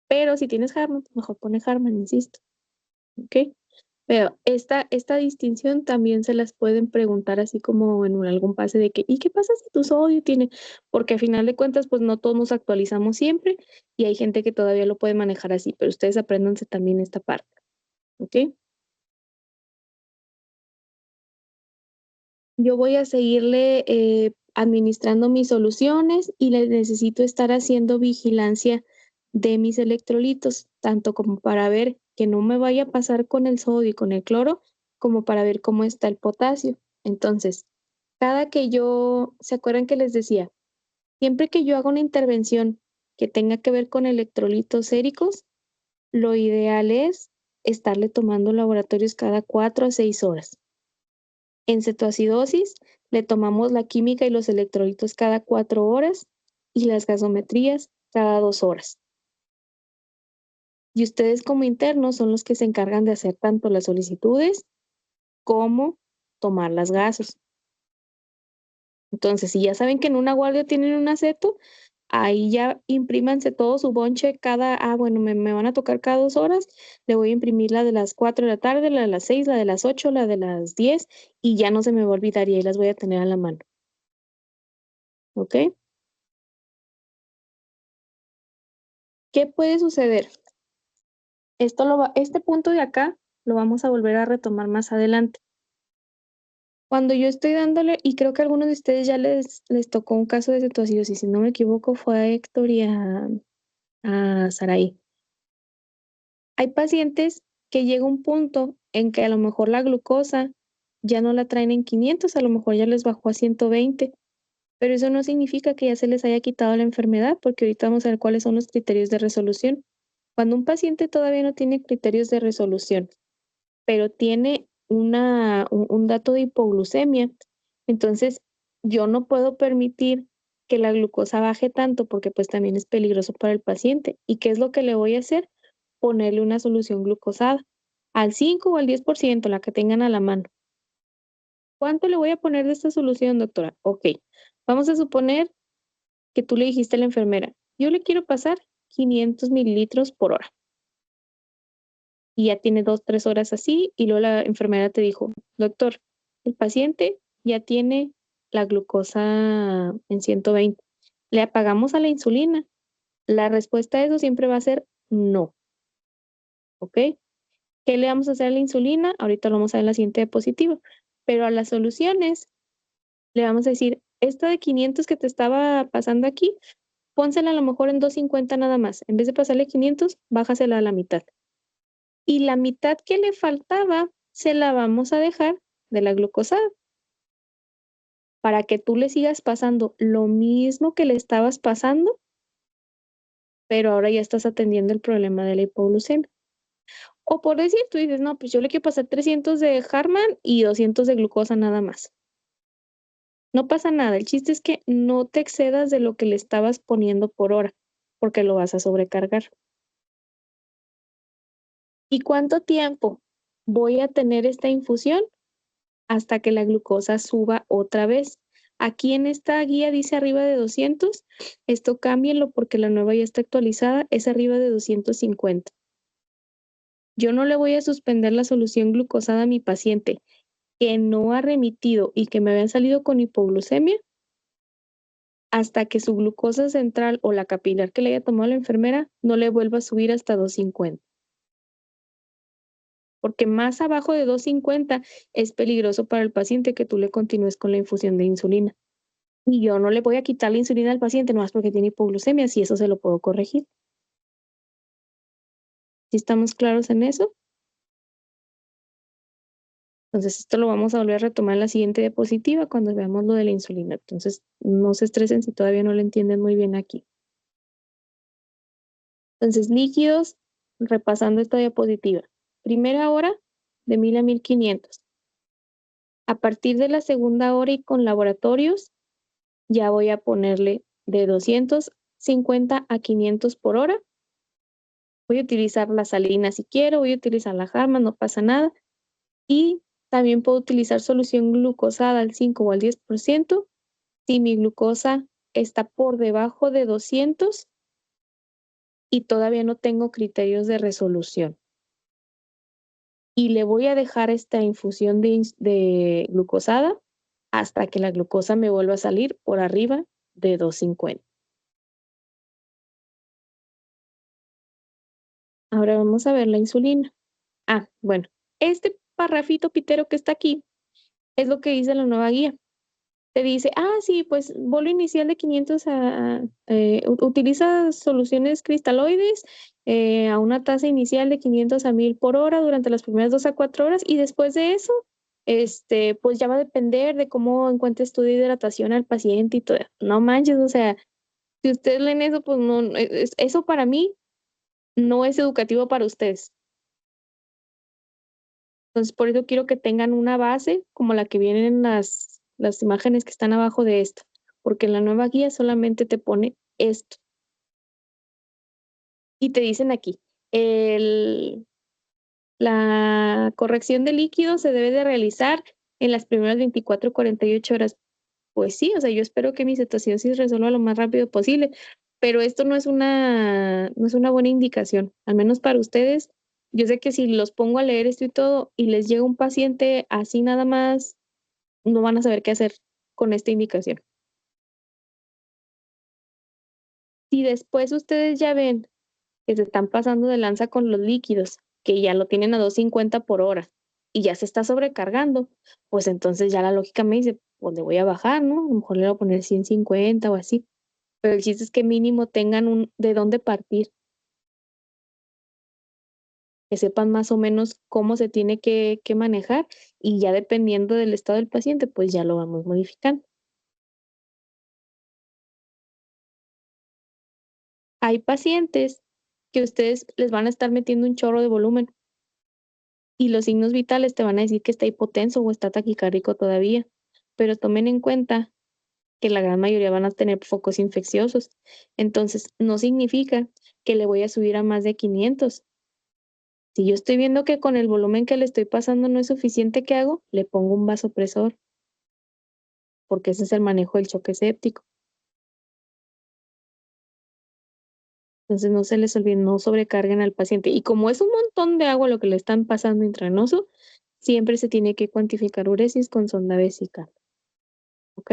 Pero si tienes Hartmann, mejor pone Hartmann, insisto. ¿Ok? Pero esta distinción también se las pueden preguntar así como en algún pase de que, ¿y qué pasa si tu sodio tiene? Porque a final de cuentas, pues no todos nos actualizamos siempre y hay gente que todavía lo puede manejar así, pero ustedes apréndanse también esta parte, ¿ok? Yo voy a seguirle administrando mis soluciones y les necesito estar haciendo vigilancia de mis electrolitos, tanto como para ver que no me vaya a pasar con el sodio y con el cloro, como para ver cómo está el potasio. Entonces, cada que ¿se acuerdan que les decía? Siempre que yo haga una intervención que tenga que ver con electrolitos séricos, lo ideal es estarle tomando laboratorios cada 4 a 6 horas. En cetoacidosis, le tomamos la química y los electrolitos cada 4 horas y las gasometrías cada 2 horas. Y ustedes como internos son los que se encargan de hacer tanto las solicitudes como tomar las gasos. Entonces, si ya saben que en una guardia tienen un aceto, ahí ya imprímanse todo su bonche bueno, me van a tocar cada 2 horas, le voy a imprimir la de las 4 de la tarde, la de las 6, la de las 8, la de las 10 y ya no se me va a olvidar y ahí las voy a tener a la mano. ¿Ok? ¿Qué puede suceder? Este punto de acá lo vamos a volver a retomar más adelante. Cuando yo estoy dándole, y creo que a algunos de ustedes ya les tocó un caso de cetoacidosis, si no me equivoco, fue a Héctor y a Saraí. Hay pacientes que llega un punto en que a lo mejor la glucosa ya no la traen en 500, a lo mejor ya les bajó a 120, pero eso no significa que ya se les haya quitado la enfermedad, porque ahorita vamos a ver cuáles son los criterios de resolución. Cuando un paciente todavía no tiene criterios de resolución, pero tiene un dato de hipoglucemia, entonces yo no puedo permitir que la glucosa baje tanto porque pues también es peligroso para el paciente. ¿Y qué es lo que le voy a hacer? Ponerle una solución glucosada al 5 o al 10%, la que tengan a la mano. ¿Cuánto le voy a poner de esta solución, doctora? Ok, vamos a suponer que tú le dijiste a la enfermera, yo le quiero pasar 500 mililitros por hora. Y ya tiene 2, 3 horas así, y luego la enfermera te dijo, doctor, el paciente ya tiene la glucosa en 120. ¿Le apagamos a la insulina? La respuesta a eso siempre va a ser no. ¿Ok? ¿Qué le vamos a hacer a la insulina? Ahorita lo vamos a ver en la siguiente diapositiva. Pero a las soluciones le vamos a decir, esta de 500 que te estaba pasando aquí, pónsela a lo mejor en 250 nada más. En vez de pasarle 500, bájasela a la mitad. Y la mitad que le faltaba se la vamos a dejar de la glucosada para que tú le sigas pasando lo mismo que le estabas pasando, pero ahora ya estás atendiendo el problema de la hipoglucemia. O por decir, tú dices, no, pues yo le quiero pasar 300 de Harman y 200 de glucosa nada más. No pasa nada, el chiste es que no te excedas de lo que le estabas poniendo por hora, porque lo vas a sobrecargar. ¿Y cuánto tiempo voy a tener esta infusión? Hasta que la glucosa suba otra vez. Aquí en esta guía dice arriba de 200, esto cámbienlo porque la nueva ya está actualizada, es arriba de 250. Yo no le voy a suspender la solución glucosada a mi paciente que no ha remitido y que me habían salido con hipoglucemia hasta que su glucosa central o la capilar que le haya tomado la enfermera no le vuelva a subir hasta 250. Porque más abajo de 250 es peligroso para el paciente que tú le continúes con la infusión de insulina. Y yo no le voy a quitar la insulina al paciente nomás porque tiene hipoglucemia, si eso se lo puedo corregir. ¿Sí estamos claros en eso? Entonces esto lo vamos a volver a retomar en la siguiente diapositiva cuando veamos lo de la insulina. Entonces no se estresen si todavía no lo entienden muy bien aquí. Entonces líquidos, repasando esta diapositiva. Primera hora de 1000 a 1500. A partir de la segunda hora y con laboratorios, ya voy a ponerle de 250 a 500 por hora. Voy a utilizar la salina si quiero, voy a utilizar la Harman, no pasa nada. Y también puedo utilizar solución glucosada al 5 o al 10% si mi glucosa está por debajo de 200 y todavía no tengo criterios de resolución. y le voy a dejar esta infusión de glucosada hasta que la glucosa me vuelva a salir por arriba de 250. Ahora vamos a ver la insulina. Bueno, este parrafito pitero que está aquí es lo que dice la nueva guía. Te dice, sí, pues bolo inicial de 500 utiliza soluciones cristaloides a una tasa inicial de 500 a 1000 por hora durante las primeras 2 a 4 horas y después de eso, pues ya va a depender de cómo encuentres tu hidratación al paciente y todo. No manches, o sea, si ustedes leen eso, pues no, eso para mí no es educativo para ustedes. Entonces, por eso quiero que tengan una base como la que vienen en las imágenes que están abajo de esto, porque en la nueva guía solamente te pone esto. Y te dicen aquí, la corrección de líquido se debe de realizar en las primeras 24 48 horas. Pues sí, o sea, yo espero que mi cetoacidosis resuelva lo más rápido posible, pero esto no es una buena indicación, al menos para ustedes. Yo sé que si los pongo a leer esto y todo y les llega un paciente así nada más, no van a saber qué hacer con esta indicación. Si después ustedes ya ven que se están pasando de lanza con los líquidos, que ya lo tienen a 250 por hora y ya se está sobrecargando, pues entonces ya la lógica me dice, pues le voy a bajar, ¿no? A lo mejor le voy a poner 150 o así. Pero el chiste es que mínimo tengan de dónde partir, que sepan más o menos cómo se tiene que manejar y ya dependiendo del estado del paciente, pues ya lo vamos modificando. Hay pacientes que ustedes les van a estar metiendo un chorro de volumen y los signos vitales te van a decir que está hipotenso o está taquicárdico todavía, pero tomen en cuenta que la gran mayoría van a tener focos infecciosos. Entonces, no significa que le voy a subir a más de 500. Si yo estoy viendo que con el volumen que le estoy pasando no es suficiente, ¿qué hago? Le pongo un vasopresor, porque ese es el manejo del choque séptico. Entonces, no se les olvide, no sobrecarguen al paciente. Y como es un montón de agua lo que le están pasando intravenoso, siempre se tiene que cuantificar uresis con sonda vesical. ¿Ok?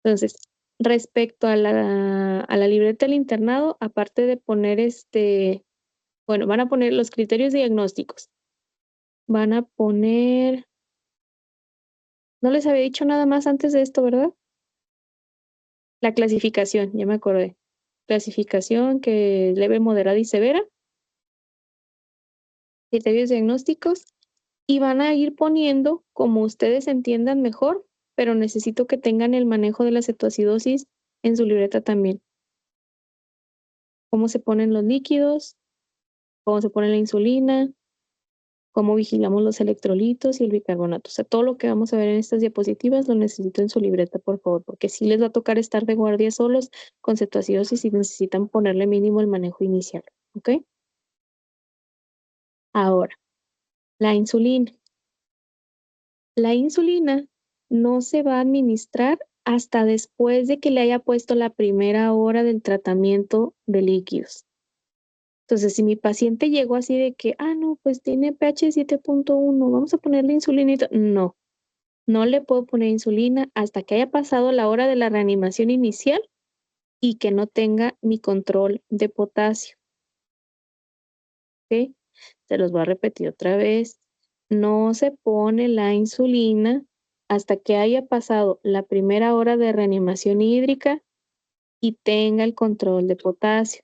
Entonces, respecto a la libreta del internado, aparte de poner bueno, van a poner los criterios diagnósticos. Van a poner, no les había dicho nada más antes de esto, ¿verdad? La clasificación, ya me acordé. Clasificación que es leve, moderada y severa. Criterios diagnósticos. Y van a ir poniendo como ustedes entiendan mejor, pero necesito que tengan el manejo de la cetoacidosis en su libreta también. Cómo se ponen los líquidos, cómo se pone la insulina, cómo vigilamos los electrolitos y el bicarbonato. O sea, todo lo que vamos a ver en estas diapositivas lo necesito en su libreta, por favor, porque sí les va a tocar estar de guardia solos con cetoacidosis y necesitan ponerle mínimo el manejo inicial. ¿Ok? Ahora, la insulina. La insulina no se va a administrar hasta después de que le haya puesto la primera hora del tratamiento de líquidos. Entonces, si mi paciente llegó así de que, no, pues tiene pH 7.1, vamos a ponerle insulina. No, no le puedo poner insulina hasta que haya pasado la hora de la reanimación inicial y que no tenga mi control de potasio. ¿Ok? Se los voy a repetir otra vez. No se pone la insulina hasta que haya pasado la primera hora de reanimación hídrica y tenga el control de potasio,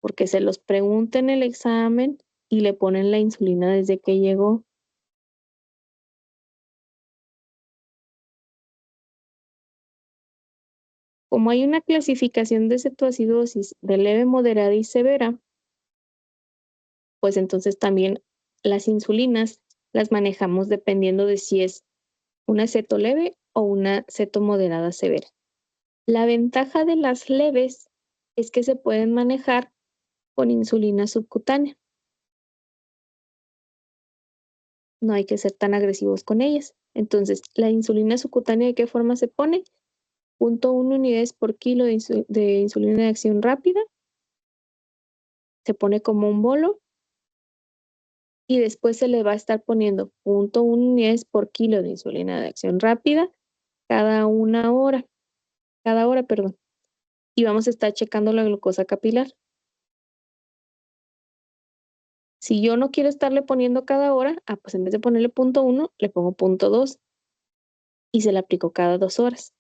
porque se los pregunta en el examen y le ponen la insulina desde que llegó. Como hay una clasificación de cetoacidosis de leve, moderada y severa, pues entonces también las insulinas las manejamos dependiendo de si es una ceto leve o una ceto moderada severa. La ventaja de las leves es que se pueden manejar con insulina subcutánea. No hay que ser tan agresivos con ellas. Entonces, la insulina subcutánea, ¿de qué forma se pone? 0.1 unidades por kilo de insulina de acción rápida. Se pone como un bolo y después se le va a estar poniendo 0.1 unidades por kilo de insulina de acción rápida cada hora, perdón. Y vamos a estar checando la glucosa capilar. Si yo no quiero estarle poniendo cada hora, pues en vez de ponerle 0.1, le pongo 0.2 y se la aplico cada 2 horas.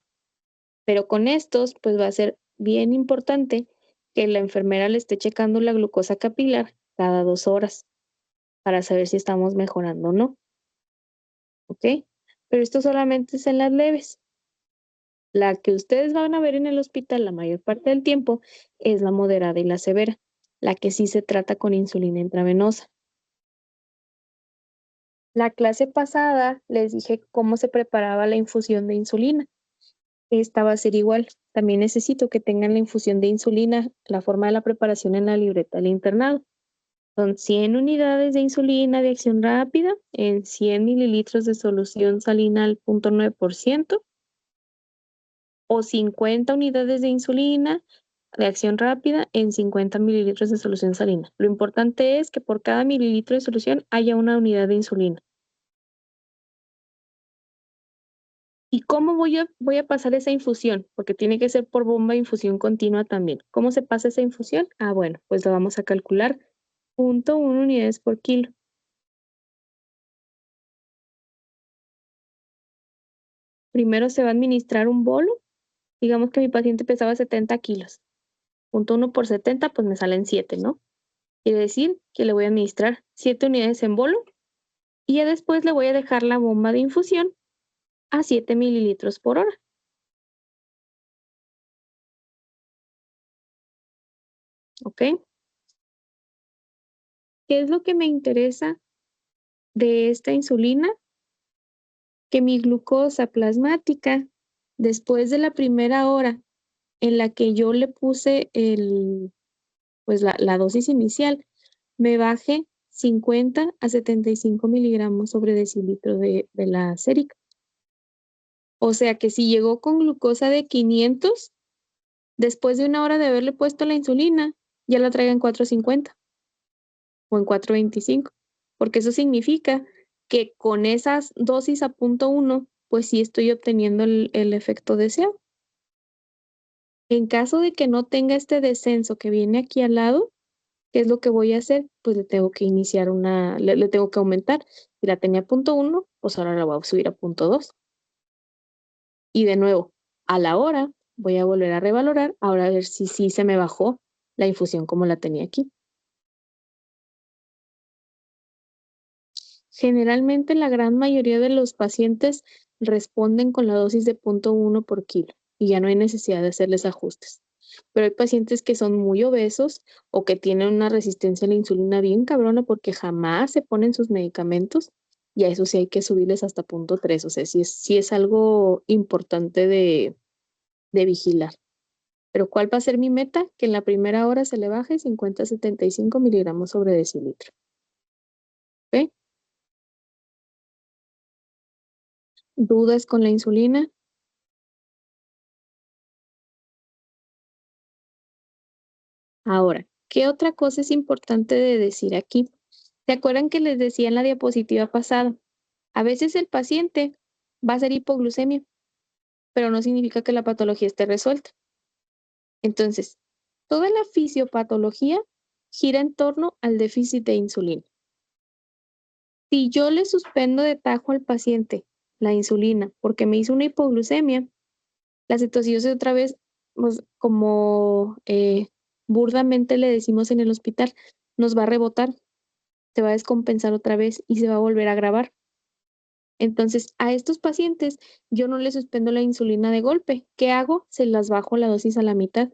Pero con estos, pues va a ser bien importante que la enfermera le esté checando la glucosa capilar cada 2 horas para saber si estamos mejorando o no. ¿Ok? Pero esto solamente es en las leves. La que ustedes van a ver en el hospital la mayor parte del tiempo es la moderada y la severa, la que sí se trata con insulina intravenosa. La clase pasada les dije cómo se preparaba la infusión de insulina. Esta va a ser igual. También necesito que tengan la infusión de insulina, la forma de la preparación en la libreta del internado. Son 100 unidades de insulina de acción rápida en 100 mililitros de solución salina al 0.9%. O 50 unidades de insulina de acción rápida en 50 mililitros de solución salina. Lo importante es que por cada mililitro de solución haya una unidad de insulina. ¿Y cómo voy a pasar esa infusión? Porque tiene que ser por bomba de infusión continua también. ¿Cómo se pasa esa infusión? Bueno, pues lo vamos a calcular 0.1 unidades por kilo. Primero se va a administrar un bolo. Digamos que mi paciente pesaba 70 kilos. 0.1 por 70, pues me salen 7, ¿no? Quiere decir que le voy a administrar 7 unidades en bolo y ya después le voy a dejar la bomba de infusión a 7 mililitros por hora. ¿Ok? ¿Qué es lo que me interesa de esta insulina? Que mi glucosa plasmática, después de la primera hora en la que yo le puse pues la dosis inicial, me baje 50 a 75 miligramos sobre decilitro de la sérica. O sea que si llegó con glucosa de 500, después de una hora de haberle puesto la insulina, ya la traiga en 450 o en 425, porque eso significa que con esas dosis a 0.1, pues sí estoy obteniendo el efecto deseado. En caso de que no tenga este descenso que viene aquí al lado, ¿qué es lo que voy a hacer? Pues le tengo que iniciar le tengo que aumentar. Si la tenía a 0.1, pues ahora la voy a subir a 0.2. Y de nuevo, a la hora voy a volver a revalorar, ahora a ver si sí se me bajó la infusión como la tenía aquí. Generalmente la gran mayoría de los pacientes responden con la dosis de 0.1 por kilo y ya no hay necesidad de hacerles ajustes. Pero hay pacientes que son muy obesos o que tienen una resistencia a la insulina bien cabrona porque jamás se ponen sus medicamentos y a eso sí hay que subirles hasta 0.3. O sea, sí es algo importante de vigilar. Pero ¿cuál va a ser mi meta? Que en la primera hora se le baje 50 a 75 miligramos sobre decilitro. ¿Ok? ¿Dudas con la insulina? Ahora, ¿qué otra cosa es importante de decir aquí? ¿Se acuerdan que les decía en la diapositiva pasada? A veces el paciente va a ser hipoglucemia, pero no significa que la patología esté resuelta. Entonces, toda la fisiopatología gira en torno al déficit de insulina. Si yo le suspendo de tajo al paciente la insulina porque me hizo una hipoglucemia, la cetoacidosis otra vez, pues, como burdamente le decimos en el hospital, nos va a rebotar, se va a descompensar otra vez y se va a volver a agravar. Entonces, a estos pacientes yo no les suspendo la insulina de golpe. ¿Qué hago? Se las bajo la dosis a la mitad,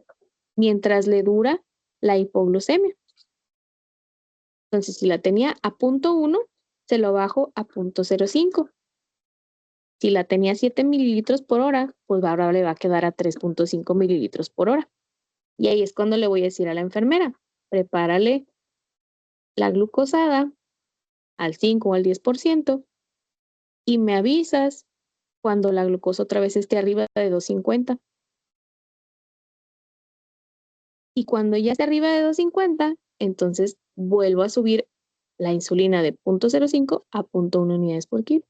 mientras le dura la hipoglucemia. Entonces, si la tenía a 0.1, se lo bajo a 0.05. Si la tenía 7 mililitros por hora, pues ahora le va a quedar a 3.5 mililitros por hora. Y ahí es cuando le voy a decir a la enfermera, prepárale la glucosada al 5 o al 10% y me avisas cuando la glucosa otra vez esté arriba de 250. Y cuando ya esté arriba de 250, entonces vuelvo a subir la insulina de 0.05 a 0.1 unidades por kilo.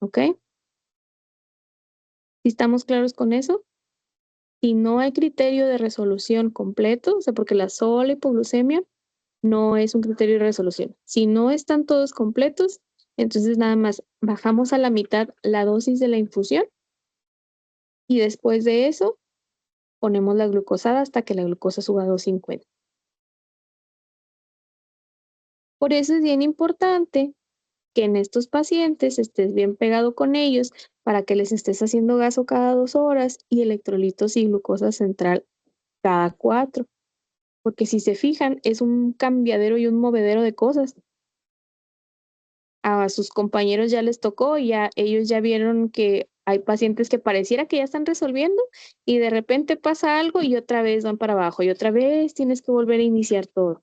¿Ok? ¿Sí estamos claros con eso? Si no hay criterio de resolución completo, o sea, porque la sola hipoglucemia no es un criterio de resolución. Si no están todos completos, entonces nada más bajamos a la mitad la dosis de la infusión y después de eso ponemos la glucosada hasta que la glucosa suba a 250. Por eso es bien importante que en estos pacientes estés bien pegado con ellos para que les estés haciendo gaso cada 2 horas y electrolitos y glucosa central cada 4. Porque si se fijan, es un cambiadero y un movedero de cosas. A sus compañeros ya les tocó, ya ellos ya vieron que hay pacientes que pareciera que ya están resolviendo y de repente pasa algo y otra vez van para abajo y otra vez tienes que volver a iniciar todo.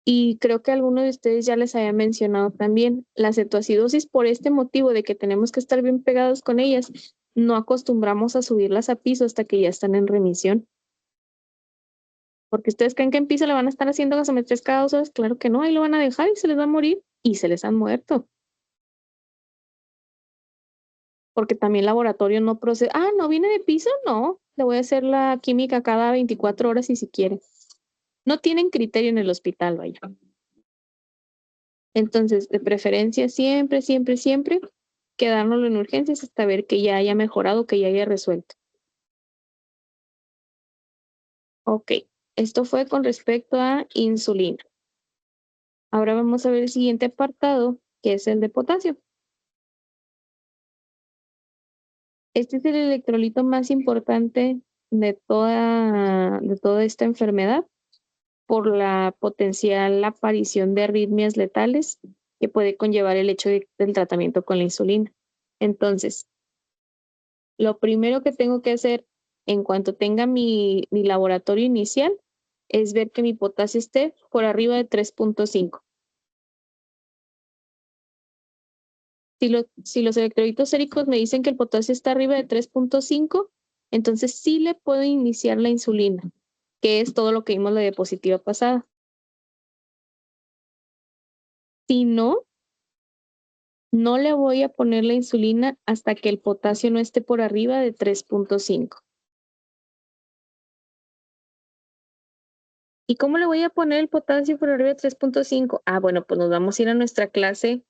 Y creo que alguno de ustedes ya les había mencionado también la cetoacidosis por este motivo de que tenemos que estar bien pegados con ellas. No acostumbramos a subirlas a piso hasta que ya están en remisión. Porque ustedes creen que en piso le van a estar haciendo gasometrías cada 2 horas. Claro que no, ahí lo van a dejar y se les va a morir. Y se les han muerto. Porque también laboratorio no procede. Ah, ¿no viene de piso? No. Le voy a hacer la química cada 24 horas si quiere. No tienen criterio en el hospital, vaya. Entonces, de preferencia, siempre, siempre, siempre quedárnoslo en urgencias hasta ver que ya haya mejorado, que ya haya resuelto. Ok, esto fue con respecto a insulina. Ahora vamos a ver el siguiente apartado, que es el de potasio. Este es el electrolito más importante de toda esta enfermedad por la potencial aparición de arritmias letales que puede conllevar el hecho del tratamiento con la insulina. Entonces, lo primero que tengo que hacer en cuanto tenga mi laboratorio inicial es ver que mi potasio esté por arriba de 3.5. Si los electrolitos séricos me dicen que el potasio está arriba de 3.5, entonces sí le puedo iniciar la insulina, que es todo lo que vimos la diapositiva pasada. Si no, no le voy a poner la insulina hasta que el potasio no esté por arriba de 3.5. ¿Y cómo le voy a poner el potasio por arriba de 3.5? Ah, bueno, pues nos vamos a ir a nuestra clase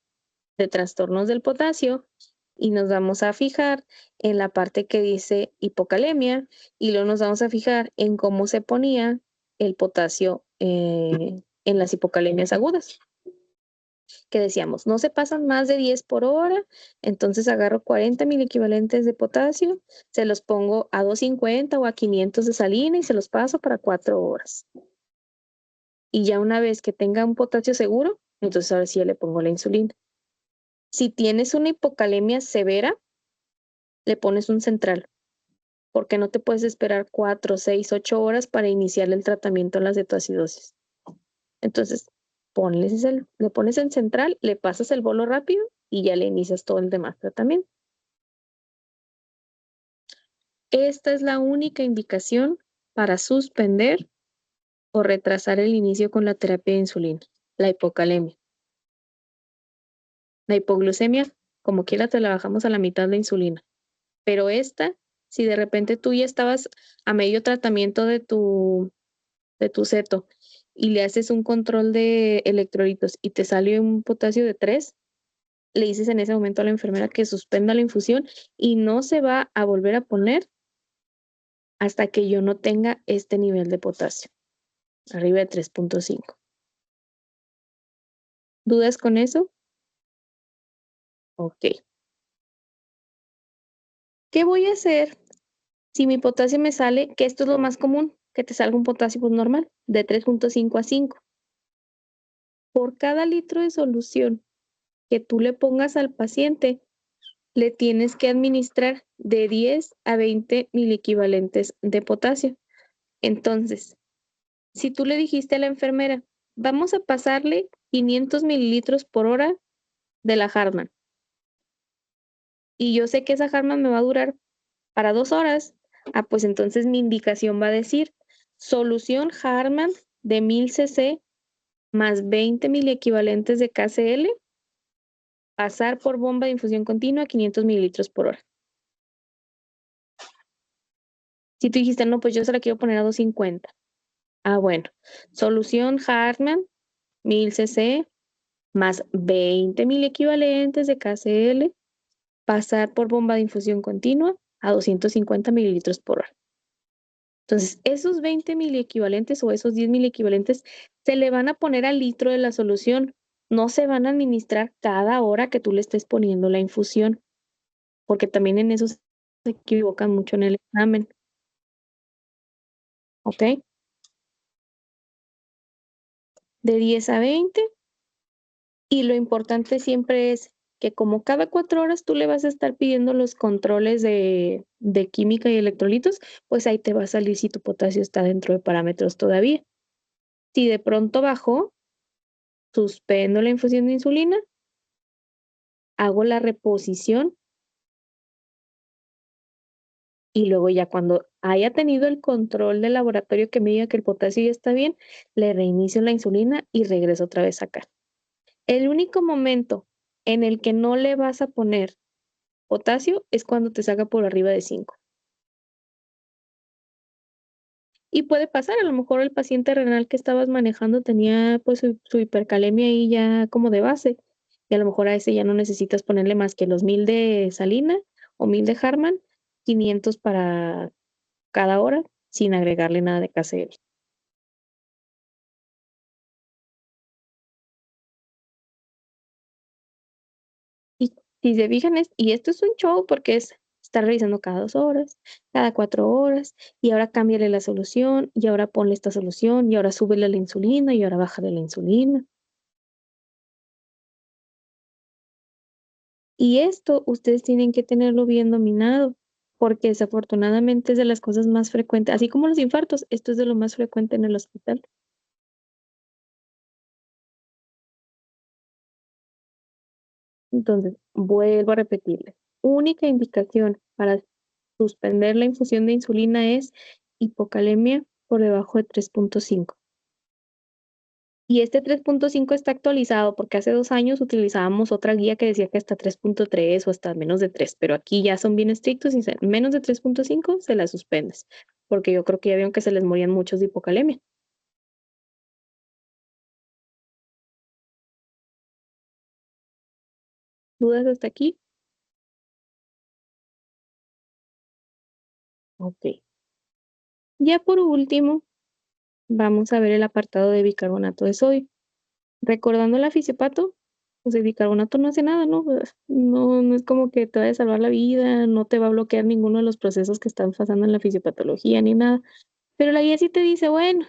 de trastornos del potasio y nos vamos a fijar en la parte que dice hipocalemia y luego nos vamos a fijar en cómo se ponía el potasio en las hipocalemias agudas. Que decíamos, no se pasan más de 10 por hora, entonces agarro 40 miliequivalentes de potasio, se los pongo a 250 o a 500 de salina y se los paso para 4 horas. Y ya una vez que tenga un potasio seguro, entonces ahora sí le pongo la insulina. Si tienes una hipocalemia severa, le pones un central, porque no te puedes esperar 4, 6, 8 horas para iniciar el tratamiento en la cetoacidosis. Entonces, le pones en central, le pasas el bolo rápido y ya le inicias todo el demás tratamiento. Esta es la única indicación para suspender o retrasar el inicio con la terapia de insulina, la hipocalemia. La hipoglucemia, como quiera, te la bajamos a la mitad de insulina. Pero esta, si de repente tú ya estabas a medio tratamiento de tu ceto y le haces un control de electrolitos y te sale un potasio de 3, le dices en ese momento a la enfermera que suspenda la infusión y no se va a volver a poner hasta que yo no tenga este nivel de potasio, arriba de 3.5. ¿Dudas con eso? Ok. ¿Qué voy a hacer si mi potasio me sale, que esto es lo más común, que te salga un potasio pues, normal, de 3.5 a 5? Por cada litro de solución que tú le pongas al paciente, le tienes que administrar de 10 a 20 miliequivalentes de potasio. Entonces, si tú le dijiste a la enfermera, vamos a pasarle 500 mililitros por hora de la Hartmann, y yo sé que esa Hartmann me va a durar para 2 horas, pues entonces mi indicación va a decir, solución Harman de 1000 cc más 20 miliequivalentes de KCl, pasar por bomba de infusión continua a 500 mililitros por hora. Si tú dijiste, no, pues yo se la quiero poner a 250. Ah, bueno. Solución Hartmann, 1000 cc, más 20 miliequivalentes de KCl, pasar por bomba de infusión continua a 250 mililitros por hora. Entonces, esos 20 miliequivalentes o esos 10 miliequivalentes se le van a poner al litro de la solución. No se van a administrar cada hora que tú le estés poniendo la infusión, porque también en eso se equivocan mucho en el examen. ¿Ok? De 10 a 20. Y lo importante siempre es que como cada 4 horas tú le vas a estar pidiendo los controles de química y electrolitos, pues ahí te va a salir si tu potasio está dentro de parámetros todavía. Si de pronto bajó, suspendo la infusión de insulina, hago la reposición y luego ya cuando haya tenido el control del laboratorio que me diga que el potasio ya está bien, le reinicio la insulina y regreso otra vez acá. El único momento en el que no le vas a poner potasio es cuando te salga por arriba de 5. Y puede pasar, a lo mejor el paciente renal que estabas manejando tenía pues su hipercalemia ahí ya como de base, y a lo mejor a ese ya no necesitas ponerle más que los 1000 de Salina o 1000 de Harman, 500 para cada hora, sin agregarle nada de KCl. Y si se fijan, y esto es un show porque es estar revisando cada 2 horas, cada 4 horas, y ahora cámbiale la solución, y ahora ponle esta solución, y ahora súbele la insulina, y ahora bájale la insulina. Y esto ustedes tienen que tenerlo bien dominado, porque desafortunadamente es de las cosas más frecuentes, así como los infartos, esto es de lo más frecuente en el hospital. Entonces, vuelvo a repetirles, única indicación para suspender la infusión de insulina es hipocalemia por debajo de 3.5. Y este 3.5 está actualizado porque hace 2 años utilizábamos otra guía que decía que hasta 3.3 o hasta menos de 3, pero aquí ya son bien estrictos y menos de 3.5 se la suspendes, porque yo creo que ya vieron que se les morían muchos de hipocalemia. ¿Dudas hasta aquí? Ok. Ya por último, vamos a ver el apartado de bicarbonato de sodio. Recordando la fisiopato, pues el bicarbonato no hace nada, ¿no? No es como que te vaya a salvar la vida, no te va a bloquear ninguno de los procesos que están pasando en la fisiopatología ni nada. Pero la guía sí te dice, bueno,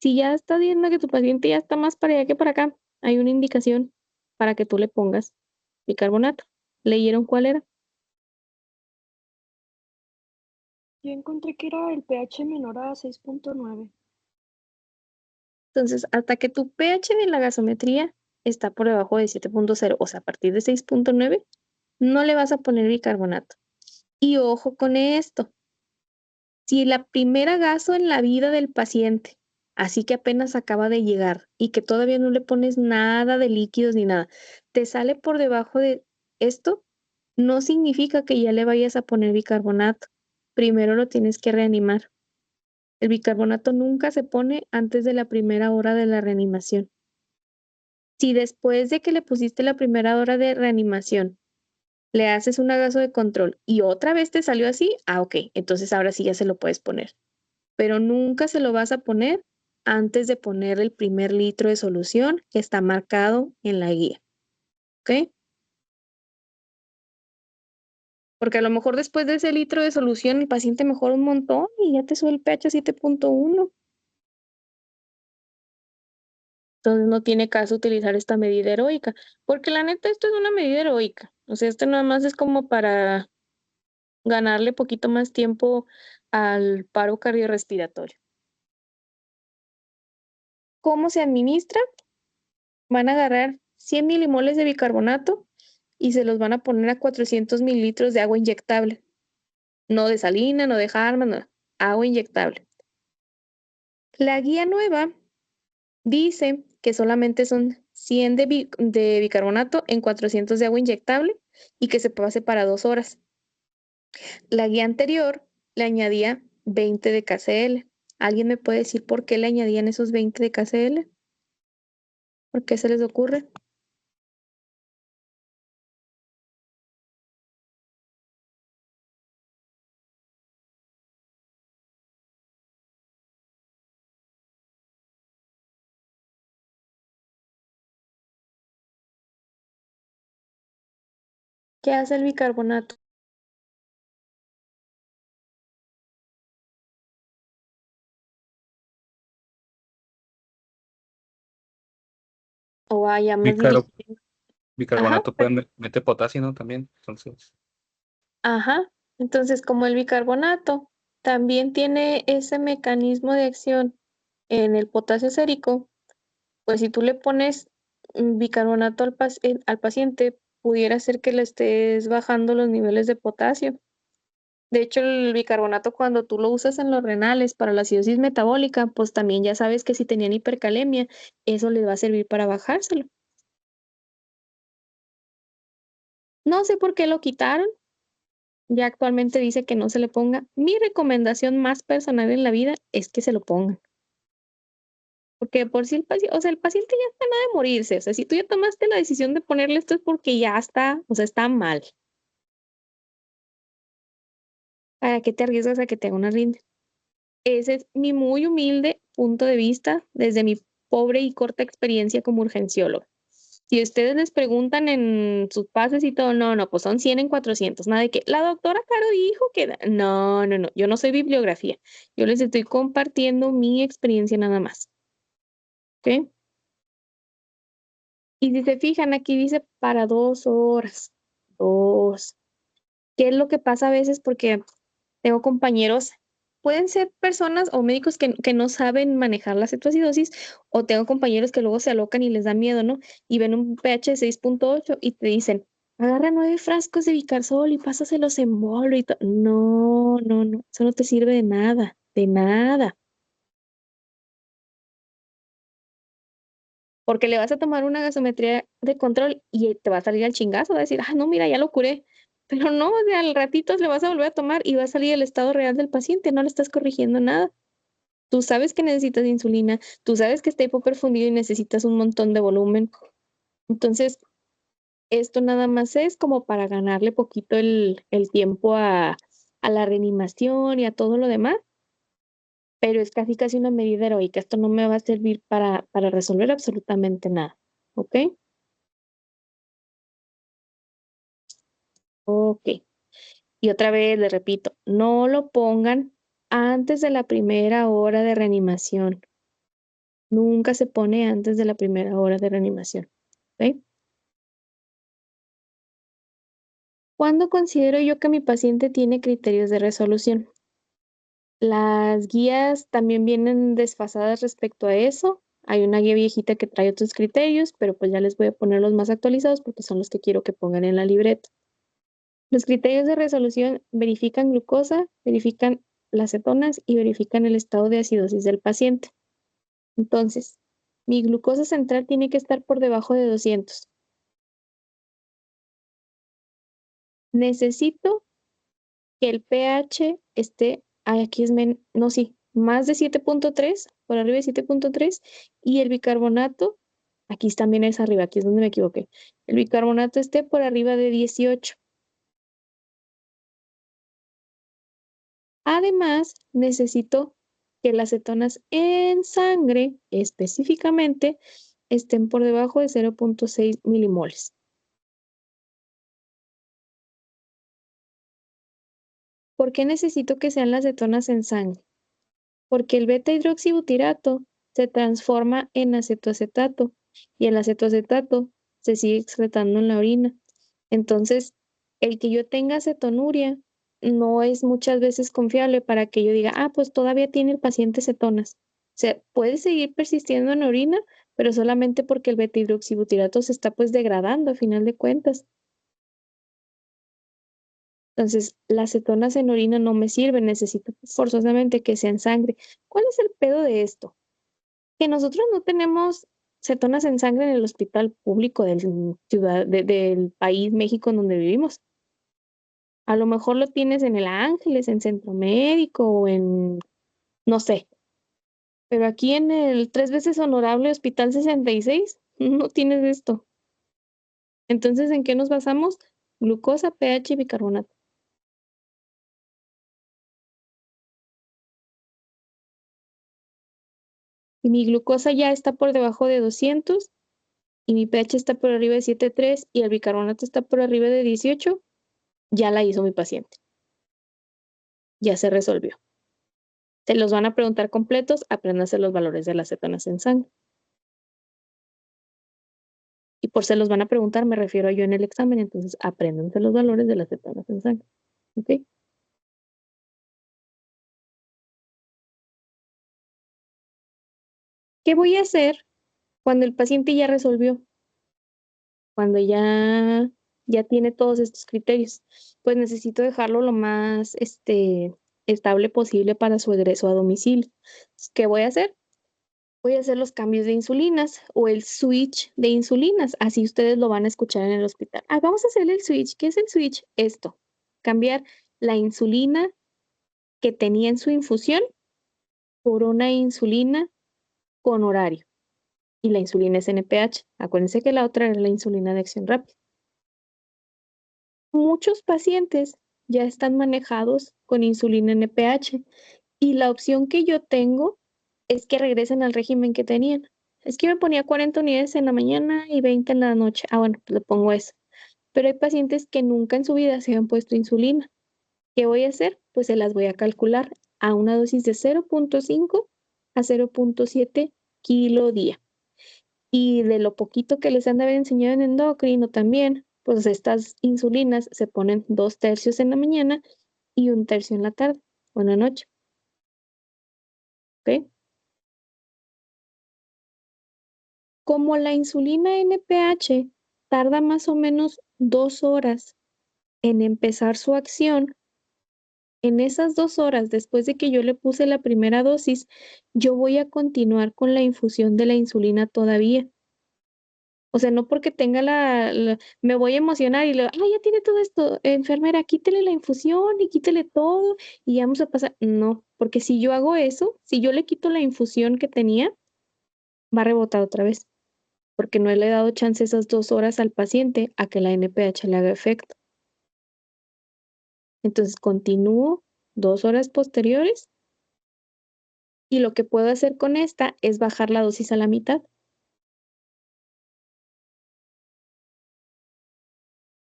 si ya estás viendo que tu paciente ya está más para allá que para acá, hay una indicación para que tú le pongas bicarbonato. ¿Leyeron cuál era? Yo encontré que era el pH menor a 6.9. Entonces, hasta que tu pH de la gasometría está por debajo de 7.0, o sea, a partir de 6.9, no le vas a poner bicarbonato. Y ojo con esto, si la primera gaso en la vida del paciente, así que apenas acaba de llegar y que todavía no le pones nada de líquidos ni nada, te sale por debajo de esto, no significa que ya le vayas a poner bicarbonato. Primero lo tienes que reanimar. El bicarbonato nunca se pone antes de la primera hora de la reanimación. Si después de que le pusiste la primera hora de reanimación, le haces un gaso de control y otra vez te salió así, ok, entonces ahora sí ya se lo puedes poner. Pero nunca se lo vas a poner antes de poner el primer litro de solución que está marcado en la guía. ¿Ok? Porque a lo mejor después de ese litro de solución el paciente mejora un montón y ya te sube el pH a 7.1. Entonces no tiene caso utilizar esta medida heroica, porque la neta esto es una medida heroica. O sea, esto nada más es como para ganarle poquito más tiempo al paro cardiorrespiratorio. ¿Cómo se administra? Van a agarrar 100 milimoles de bicarbonato y se los van a poner a 400 mililitros de agua inyectable. No de salina, no de Harman, no, agua inyectable. La guía nueva dice que solamente son 100 de bicarbonato en 400 de agua inyectable y que se pase para 2 horas. La guía anterior le añadía 20 de KCl. ¿Alguien me puede decir por qué le añadían esos 20 de KCl? ¿Por qué se les ocurre? ¿Qué hace el bicarbonato? O vaya más Bicaro- dirigido. Ajá, Bicarbonato puede meter potasio, ¿no? También. Entonces, ajá. Entonces, como el bicarbonato también tiene ese mecanismo de acción en el potasio sérico, pues si tú le pones bicarbonato al paciente, pudiera ser que le estés bajando los niveles de potasio. De hecho, el bicarbonato cuando tú lo usas en los renales para la acidosis metabólica, pues también ya sabes que si tenían hipercalemia, eso les va a servir para bajárselo. No sé por qué lo quitaron. Ya actualmente dice que no se le ponga. Mi recomendación más personal en la vida es que se lo pongan. Porque por si el paciente, o sea, el paciente ya está a nada de morirse. O sea, si tú ya tomaste la decisión de ponerle esto es porque ya está, o sea, está mal. ¿Para qué te arriesgas a que te haga una arritmia? Ese es mi muy humilde punto de vista desde mi pobre y corta experiencia como urgencióloga. Si ustedes les preguntan en sus pases y todo, no, pues son 100 en 400, nada de que la doctora Caro dijo que... No, yo no soy bibliografía, yo les estoy compartiendo mi experiencia nada más, ¿ok? Y si se fijan, aquí dice para 2 horas, 2. ¿Qué es lo que pasa a veces? Porque tengo compañeros, pueden ser personas o médicos que no saben manejar la cetoacidosis, o tengo compañeros que luego se alocan y les da miedo, ¿no? Y ven un pH de 6.8 y te dicen, agarra 9 frascos de Bicarsol y pásaselos en bolo y todo. No, eso no te sirve de nada, de nada. Porque le vas a tomar una gasometría de control y te va a salir al chingazo, va a decir, ah, no, mira, ya lo curé. Pero no, o sea, al ratito le vas a volver a tomar y va a salir el estado real del paciente, no le estás corrigiendo nada. Tú sabes que necesitas insulina, tú sabes que está hipoperfundido y necesitas un montón de volumen. Entonces, esto nada más es como para ganarle poquito el tiempo a la reanimación y a todo lo demás, pero es casi una medida heroica. Esto no me va a servir para resolver absolutamente nada. ¿Ok? Ok. Y otra vez le repito, no lo pongan antes de la primera hora de reanimación. Nunca se pone antes de la primera hora de reanimación. ¿Ok? ¿Cuándo considero yo que mi paciente tiene criterios de resolución? Las guías también vienen desfasadas respecto a eso. Hay una guía viejita que trae otros criterios, pero pues ya les voy a poner los más actualizados porque son los que quiero que pongan en la libreta. Los criterios de resolución verifican glucosa, verifican las cetonas y verifican el estado de acidosis del paciente. Entonces, mi glucosa central tiene que estar por debajo de 200. Necesito que el pH esté, aquí es más de 7.3, por arriba de 7.3, y el bicarbonato, aquí también es arriba, aquí es donde me equivoqué, el bicarbonato esté por arriba de 18. Además, necesito que las cetonas en sangre, específicamente, estén por debajo de 0.6 milimoles. ¿Por qué necesito que sean las cetonas en sangre? Porque el beta-hidroxibutirato se transforma en acetoacetato y el acetoacetato se sigue excretando en la orina. Entonces, el que yo tenga cetonuria no es muchas veces confiable para que yo diga, pues todavía tiene el paciente cetonas. O sea, puede seguir persistiendo en la orina, pero solamente porque el beta-hidroxibutirato se está pues degradando a final de cuentas. Entonces, las cetonas en orina no me sirven, necesito forzosamente que sea en sangre. ¿Cuál es el pedo de esto? Que nosotros no tenemos cetonas en sangre en el hospital público del país México en donde vivimos. A lo mejor lo tienes en el Ángeles, en Centro Médico o en, no sé. Pero aquí en el 3 veces honorable Hospital 66 no tienes esto. Entonces, ¿en qué nos basamos? Glucosa, pH y bicarbonato. Y mi glucosa ya está por debajo de 200 y mi pH está por arriba de 7.3 y el bicarbonato está por arriba de 18, ya la hizo mi paciente. Ya se resolvió. Se los van a preguntar completos, apréndanse los valores de las cetonas en sangre. Y por se los van a preguntar, me refiero a yo en el examen, entonces apréndanse los valores de las cetonas en sangre. ¿Ok? ¿Qué voy a hacer cuando el paciente ya resolvió? Cuando ya tiene todos estos criterios. Pues necesito dejarlo lo más estable posible para su egreso a domicilio. ¿Qué voy a hacer? Voy a hacer los cambios de insulinas o el switch de insulinas. Así ustedes lo van a escuchar en el hospital. Vamos a hacer el switch. ¿Qué es el switch? Esto. Cambiar la insulina que tenía en su infusión por una insulina con horario. Y la insulina es NPH. Acuérdense que la otra era la insulina de acción rápida. Muchos pacientes ya están manejados con insulina NPH y la opción que yo tengo es que regresen al régimen que tenían. Es que me ponía 40 unidades en la mañana y 20 en la noche. Bueno, pues le pongo eso. Pero hay pacientes que nunca en su vida se han puesto insulina. ¿Qué voy a hacer? Pues se las voy a calcular a una dosis de 0.5 a 0.7 kilo día. Y de lo poquito que les han de haber enseñado en endocrino también, pues estas insulinas se ponen 2 tercios en la mañana y 1 tercio en la tarde o en la noche. ¿Ok? Como la insulina NPH tarda más o menos 2 horas en empezar su acción, en esas 2 horas después de que yo le puse la primera dosis, yo voy a continuar con la infusión de la insulina todavía. O sea, no porque tenga me voy a emocionar y ya tiene todo esto, enfermera, quítele la infusión y quítele todo y ya vamos a pasar. No, porque si yo hago eso, si yo le quito la infusión que tenía, va a rebotar otra vez, porque no le he dado chance esas 2 horas al paciente a que la NPH le haga efecto. Entonces continúo 2 horas posteriores y lo que puedo hacer con esta es bajar la dosis a la mitad.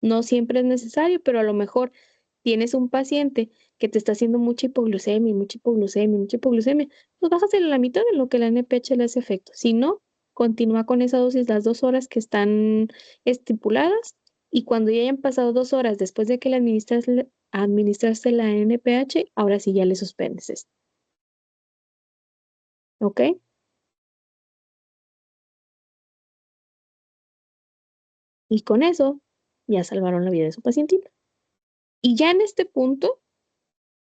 No siempre es necesario, pero a lo mejor tienes un paciente que te está haciendo mucha hipoglucemia, pues bájasela a la mitad de lo que la NPH le hace efecto. Si no, continúa con esa dosis las 2 horas que están estipuladas y cuando ya hayan pasado 2 horas después de que le administraste la NPH, ahora sí ya le suspendes esto. ¿Ok? Y con eso ya salvaron la vida de su pacientita. Y ya en este punto,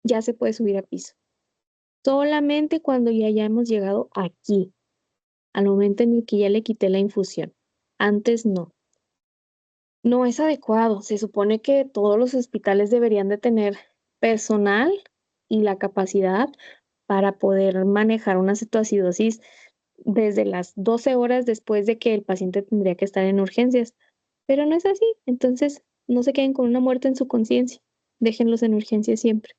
ya se puede subir a piso. Solamente cuando ya hayamos llegado aquí, al momento en el que ya le quité la infusión. Antes no. No es adecuado. Se supone que todos los hospitales deberían de tener personal y la capacidad para poder manejar una cetoacidosis desde las 12 horas después de que el paciente tendría que estar en urgencias. Pero no es así. Entonces, no se queden con una muerte en su conciencia. Déjenlos en urgencias siempre.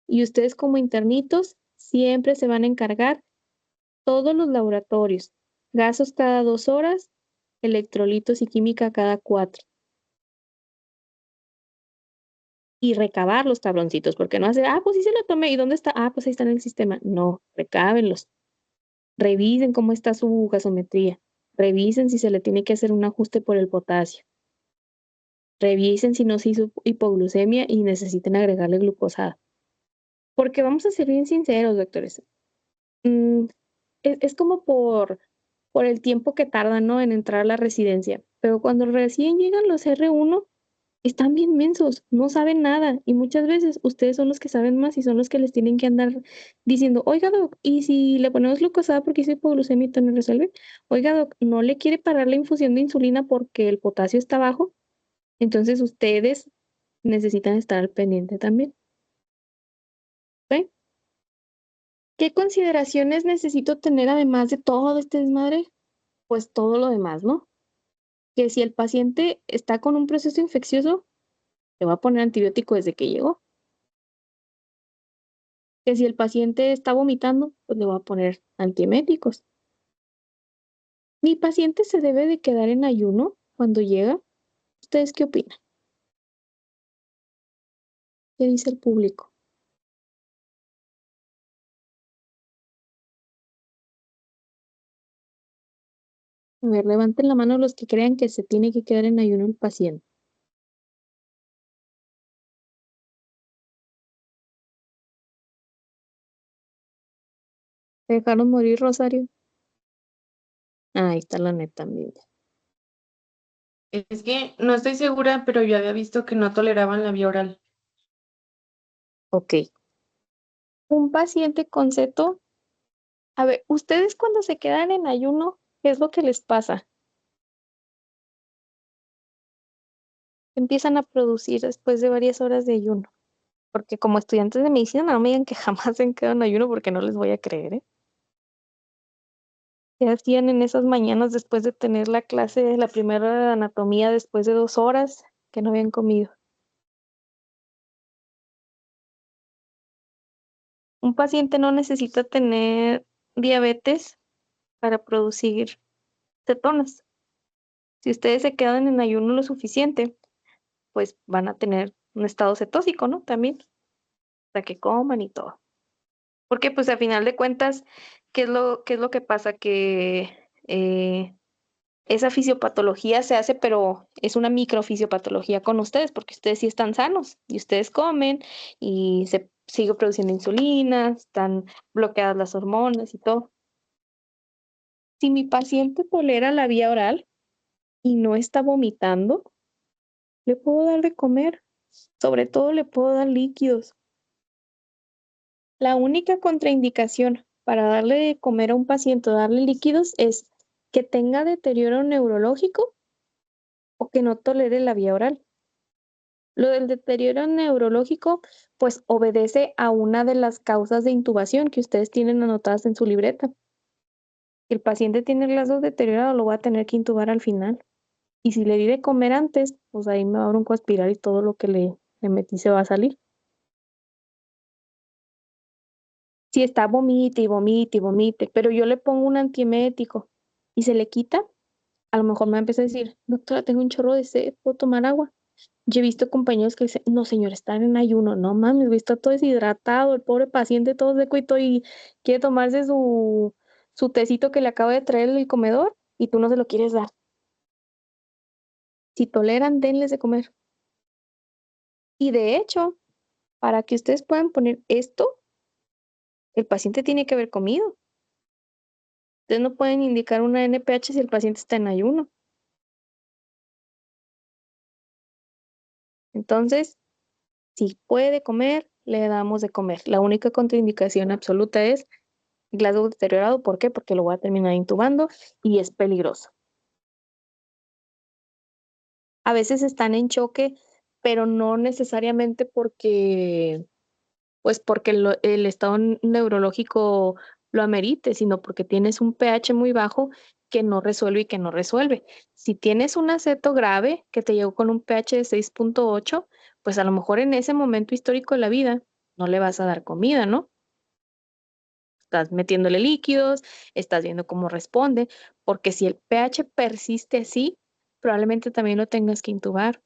Y ustedes como internitos siempre se van a encargar todos los laboratorios, gases cada 2 horas, electrolitos y química cada 4. Y recabar los tabloncitos, porque no hace, pues sí se lo tomé, ¿y dónde está? Pues ahí está en el sistema. No, recábenlos. Revisen cómo está su gasometría. Revisen si se le tiene que hacer un ajuste por el potasio. Revisen si no se hizo hipoglucemia y necesiten agregarle glucosada. Porque vamos a ser bien sinceros, doctores. Es como por por el tiempo que tardan, ¿no?, en entrar a la residencia. Pero cuando recién llegan los R1, están bien mensos, no saben nada. Y muchas veces ustedes son los que saben más y son los que les tienen que andar diciendo, oiga, doc, ¿y si le ponemos glucosa porque hizo hipoglucemia y no resuelve? Oiga, doc, ¿no le quiere parar la infusión de insulina porque el potasio está bajo? Entonces ustedes necesitan estar al pendiente también. ¿Ok? ¿Qué consideraciones necesito tener además de todo este desmadre? Pues todo lo demás, ¿no? Que si el paciente está con un proceso infeccioso, le va a poner antibiótico desde que llegó. Que si el paciente está vomitando, pues le va a poner antieméticos. ¿Mi paciente se debe de quedar en ayuno cuando llega? ¿Ustedes qué opinan? ¿Qué dice el público? A ver, levanten la mano los que crean que se tiene que quedar en ayuno el paciente. ¿Te dejaron morir, Rosario? Ahí está la neta, mira. Es que no estoy segura, pero yo había visto que no toleraban la vía oral. Ok. Un paciente con ceto. A ver, ustedes cuando se quedan en ayuno, ¿qué es lo que les pasa? Empiezan a producir después de varias horas de ayuno. Porque como estudiantes de medicina, no me digan que jamás se han quedado en ayuno porque no les voy a creer, ¿eh? ¿Qué hacían en esas mañanas después de tener la clase, la primera hora de anatomía, después de 2 horas que no habían comido? Un paciente no necesita tener diabetes para producir cetonas. Si ustedes se quedan en ayuno lo suficiente, pues van a tener un estado cetósico, ¿no? También, para que coman y todo. Porque pues a final de cuentas, qué es lo que pasa? Que esa fisiopatología se hace, pero es una microfisiopatología con ustedes, porque ustedes sí están sanos y ustedes comen y se sigue produciendo insulina, están bloqueadas las hormonas y todo. Si mi paciente tolera la vía oral y no está vomitando, le puedo dar de comer, sobre todo le puedo dar líquidos. La única contraindicación para darle de comer a un paciente o darle líquidos es que tenga deterioro neurológico o que no tolere la vía oral. Lo del deterioro neurológico, pues obedece a una de las causas de intubación que ustedes tienen anotadas en su libreta. Si el paciente tiene el vaso deteriorado, lo va a tener que intubar al final. Y si le di de comer antes, pues ahí me va a broncoaspirar y todo lo que le metí se va a salir. Si está vomite y vomite y vomite, pero yo le pongo un antiemético y se le quita, a lo mejor me empieza a decir, doctora, tengo un chorro de sed, ¿puedo tomar agua? Yo he visto compañeros que dicen, no señor, están en ayuno, no mames, güey, está todo deshidratado, el pobre paciente todo seco y quiere tomarse su tecito que le acaba de traer el comedor y tú no se lo quieres dar. Si toleran, denles de comer. Y de hecho, para que ustedes puedan poner esto, el paciente tiene que haber comido. Ustedes no pueden indicar una NPH si el paciente está en ayuno. Entonces, si puede comer, le damos de comer. La única contraindicación absoluta es Glasgow deteriorado. ¿Por qué? Porque lo voy a terminar intubando y es peligroso. A veces están en choque, pero no necesariamente porque el estado neurológico lo amerite, sino porque tienes un pH muy bajo que no resuelve y que no resuelve. Si tienes un aceto grave que te llegó con un pH de 6.8, pues a lo mejor en ese momento histórico de la vida no le vas a dar comida, ¿no? Estás metiéndole líquidos, estás viendo cómo responde, porque si el pH persiste así, probablemente también lo tengas que intubar.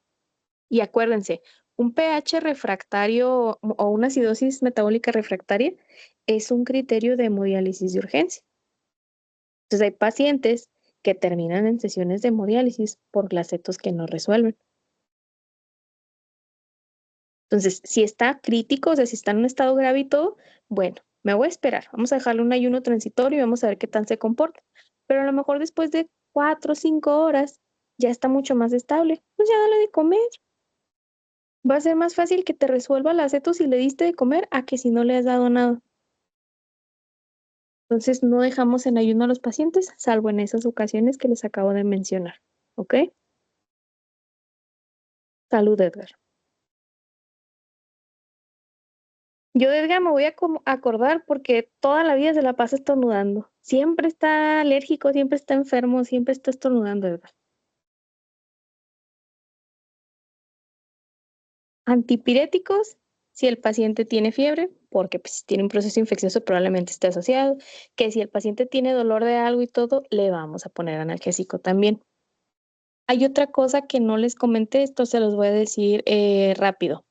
Y acuérdense, un pH refractario o una acidosis metabólica refractaria es un criterio de hemodiálisis de urgencia. Entonces hay pacientes que terminan en sesiones de hemodiálisis por glacetos que no resuelven. Entonces, si está crítico, o sea, si está en un estado grave y todo, bueno, me voy a esperar. Vamos a dejarle un ayuno transitorio y vamos a ver qué tal se comporta. pero a lo mejor después de 4 o 5 horas ya está mucho más estable. Pues ya dale de comer. Va a ser más fácil que te resuelva la aceto si le diste de comer a que si no le has dado nada. Entonces no dejamos en ayuno a los pacientes, salvo en esas ocasiones que les acabo de mencionar. ¿Ok? Salud, Edgar. Yo de Edgar me voy a acordar porque toda la vida se la pasa estornudando. Siempre está alérgico, siempre está enfermo, siempre está estornudando, Edgar. Antipiréticos, si el paciente tiene fiebre, porque pues, si tiene un proceso infeccioso probablemente esté asociado, que si el paciente tiene dolor de algo y todo, le vamos a poner analgésico también. Hay otra cosa que no les comenté, esto se los voy a decir rápido.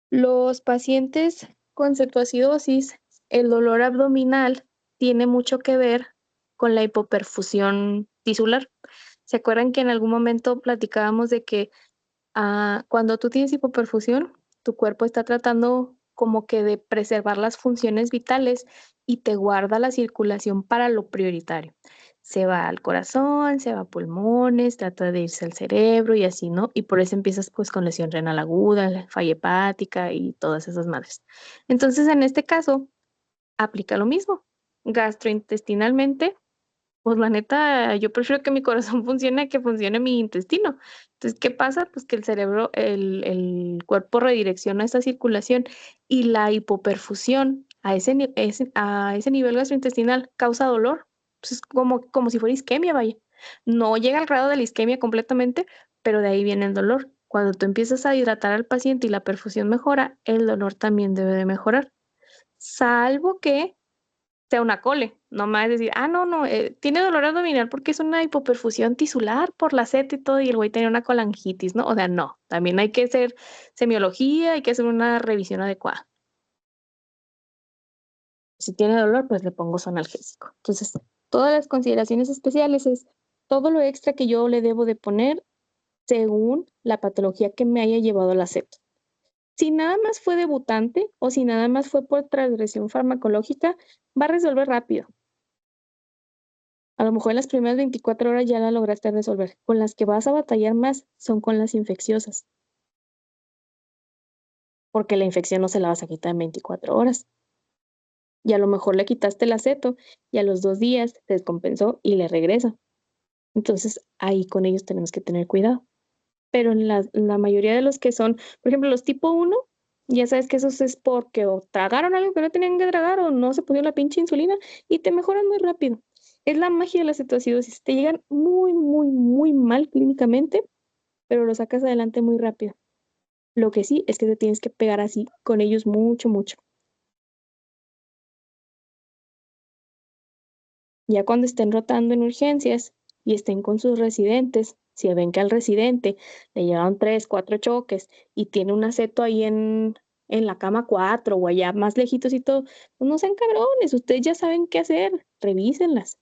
Los pacientes con cetoacidosis, el dolor abdominal tiene mucho que ver con la hipoperfusión tisular. ¿Se acuerdan que en algún momento platicábamos de que cuando tú tienes hipoperfusión, tu cuerpo está tratando como que de preservar las funciones vitales y te guarda la circulación para lo prioritario? Se va al corazón, se va a pulmones, trata de irse al cerebro y así, ¿no? Y por eso empiezas pues con lesión renal aguda, falla hepática y todas esas madres. Entonces, en este caso, aplica lo mismo. Gastrointestinalmente, pues la neta, yo prefiero que mi corazón funcione a que funcione mi intestino. Entonces, ¿qué pasa? Pues que el cerebro, el cuerpo redirecciona esa circulación y la hipoperfusión a ese nivel gastrointestinal causa dolor. Pues es como si fuera isquemia, vaya. No llega al grado de la isquemia completamente, pero de ahí viene el dolor. Cuando tú empiezas a hidratar al paciente y la perfusión mejora, el dolor también debe de mejorar. Salvo que sea una cole, no más decir, no, tiene dolor abdominal porque es una hipoperfusión tisular por la sed y todo, y el güey tenía una colangitis, ¿no? O sea, no, también hay que hacer semiología, hay que hacer una revisión adecuada. Si tiene dolor, pues le pongo analgésico. Entonces, todas las consideraciones especiales es todo lo extra que yo le debo de poner según la patología que me haya llevado a la sed. Si nada más fue debutante o si nada más fue por transgresión farmacológica, va a resolver rápido. A lo mejor en las primeras 24 horas ya la lograste resolver. Con las que vas a batallar más son con las infecciosas. Porque la infección no se la vas a quitar en 24 horas. Y a lo mejor le quitaste el aceto y a los 2 días te descompensó y le regresa. Entonces ahí con ellos tenemos que tener cuidado. Pero en la mayoría de los que son, por ejemplo, los tipo 1, ya sabes que esos es porque o tragaron algo que no tenían que tragar o no se pusieron la pinche insulina y te mejoran muy rápido. Es la magia de la cetoacidosis. Te llegan muy, muy, muy mal clínicamente, pero lo sacas adelante muy rápido. Lo que sí es que te tienes que pegar así con ellos mucho, mucho. Ya cuando estén rotando en urgencias y estén con sus residentes, si ven que al residente le llegaron 3, 4 choques y tiene un aceto ahí en la cama 4 o allá más lejitos y todo, pues no sean cabrones, ustedes ya saben qué hacer, revísenlas.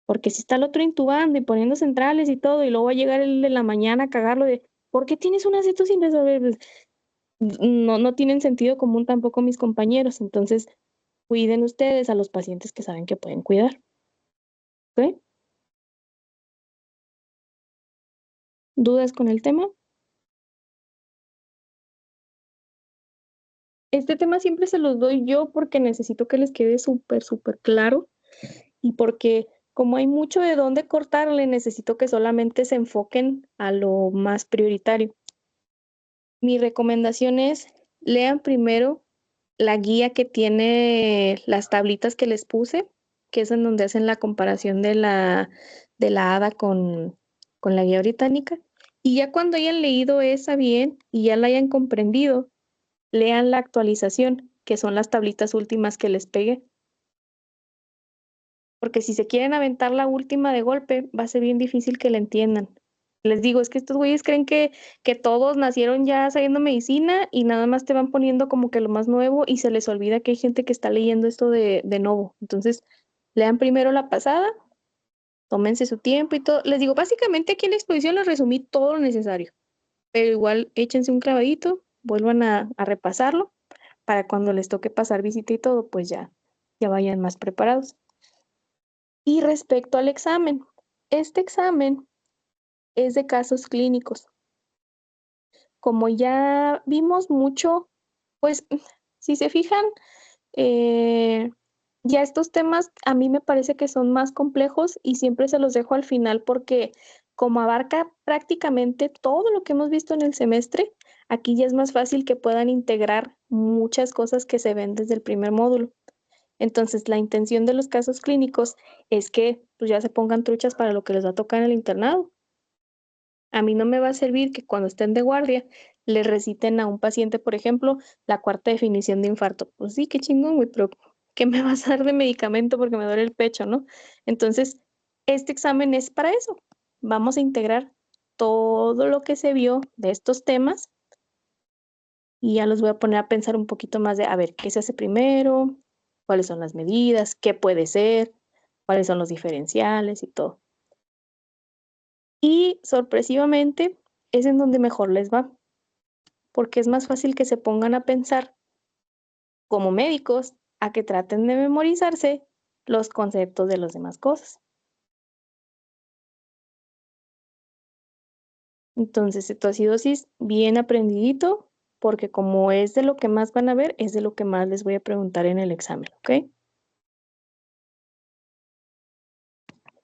Porque si está el otro intubando y poniendo centrales y todo, y luego va a llegar el de la mañana a cagarlo de, ¿por qué tienes un aceto sin resolver? Pues, no tienen sentido común tampoco mis compañeros, entonces cuiden ustedes a los pacientes que saben que pueden cuidar. ¿Ok? ¿Dudas con el tema? Este tema siempre se los doy yo porque necesito que les quede súper, súper claro y porque como hay mucho de dónde cortarle, necesito que solamente se enfoquen a lo más prioritario. Mi recomendación es, lean primero la guía que tiene las tablitas que les puse, que es en donde hacen la comparación de la ADA con la guía británica. Y ya cuando hayan leído esa bien y ya la hayan comprendido, lean la actualización, que son las tablitas últimas que les pegué. Porque si se quieren aventar la última de golpe, va a ser bien difícil que la entiendan. Les digo, es que estos güeyes creen que todos nacieron ya sabiendo medicina y nada más te van poniendo como que lo más nuevo y se les olvida que hay gente que está leyendo esto de nuevo. Entonces, lean primero la pasada, tómense su tiempo y todo. Les digo, básicamente aquí en la exposición les resumí todo lo necesario, pero igual échense un clavadito, vuelvan a repasarlo para cuando les toque pasar visita y todo, pues ya vayan más preparados. Y respecto al examen, este examen es de casos clínicos. Como ya vimos mucho, pues si se fijan, ya estos temas a mí me parece que son más complejos y siempre se los dejo al final porque como abarca prácticamente todo lo que hemos visto en el semestre, aquí ya es más fácil que puedan integrar muchas cosas que se ven desde el primer módulo. Entonces, la intención de los casos clínicos es que pues, ya se pongan truchas para lo que les va a tocar en el internado. A mí no me va a servir que cuando estén de guardia le reciten a un paciente, por ejemplo, la cuarta definición de infarto. Pues sí, qué chingón, güey, pero ¿qué me vas a dar de medicamento porque me duele el pecho, no? Entonces, este examen es para eso. Vamos a integrar todo lo que se vio de estos temas y ya los voy a poner a pensar un poquito más de, a ver, ¿qué se hace primero? ¿Cuáles son las medidas? ¿Qué puede ser? ¿Cuáles son los diferenciales y todo? Y sorpresivamente es en donde mejor les va, porque es más fácil que se pongan a pensar como médicos a que traten de memorizarse los conceptos de las demás cosas. Entonces, cetoacidosis bien aprendidito, porque como es de lo que más van a ver, es de lo que más les voy a preguntar en el examen, ¿ok?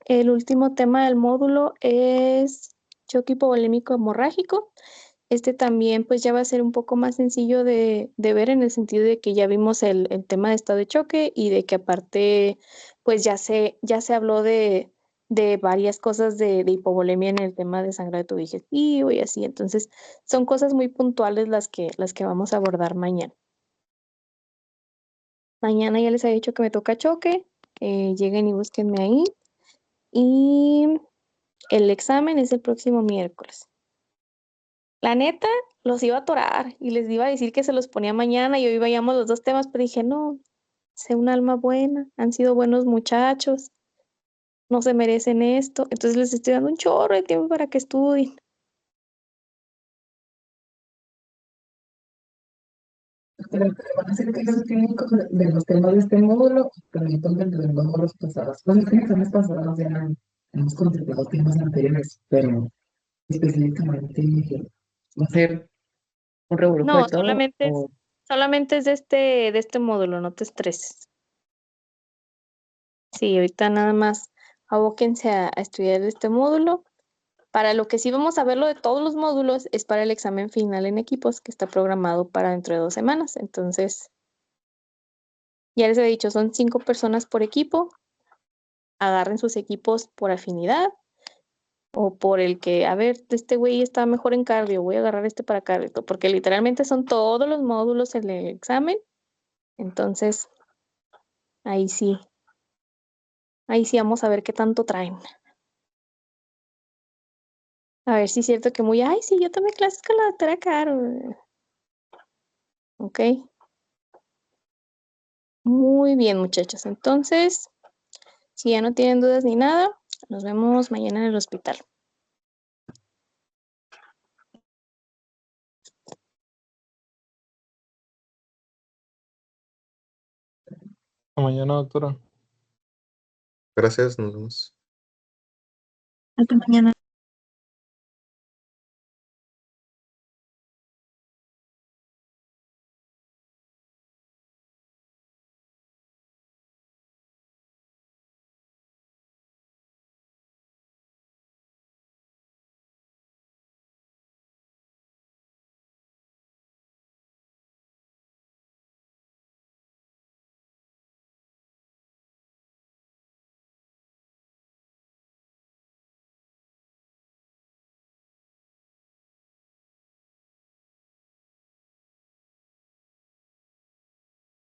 El último tema del módulo es choque hipovolémico hemorrágico. Este también pues ya va a ser un poco más sencillo de ver en el sentido de que ya vimos el tema de estado de choque y de que aparte pues ya se habló de varias cosas de hipovolemia en el tema de sangrado digestivo y así. Entonces son cosas muy puntuales las que vamos a abordar mañana. Mañana ya les había dicho que me toca choque. Lleguen y búsquenme ahí. Y el examen es el próximo miércoles. La neta, los iba a atorar y les iba a decir que se los ponía mañana y hoy veíamos los dos temas, pero dije, no, sé un alma buena, han sido buenos muchachos, no se merecen esto. Entonces les estoy dando un chorro de tiempo para que estudien. Pero que van a ser casos clínicos de los temas de este módulo, también tomen de los módulos pasados. Los exámenes pasados ya hemos contemplado temas anteriores, pero específicamente va a ser un revolujo de No, todo. solamente es de este módulo, no te estreses. Sí, ahorita nada más abóquense a estudiar este módulo. Para lo que sí vamos a verlo de todos los módulos es para el examen final en equipos que está programado para dentro de 2 semanas. Entonces, ya les he dicho, son 5 personas por equipo. Agarren sus equipos por afinidad o por el que, a ver, este güey está mejor en cardio, voy a agarrar este para cardio, porque literalmente son todos los módulos en el examen. Entonces, ahí sí vamos a ver qué tanto traen. A ver si es cierto que muy, ay, sí, yo tomé clases con la doctora Caro. Ok. Muy bien, muchachos. Entonces, si ya no tienen dudas ni nada, nos vemos mañana en el hospital. Hasta mañana, doctora. Gracias, nos vemos. Hasta mañana.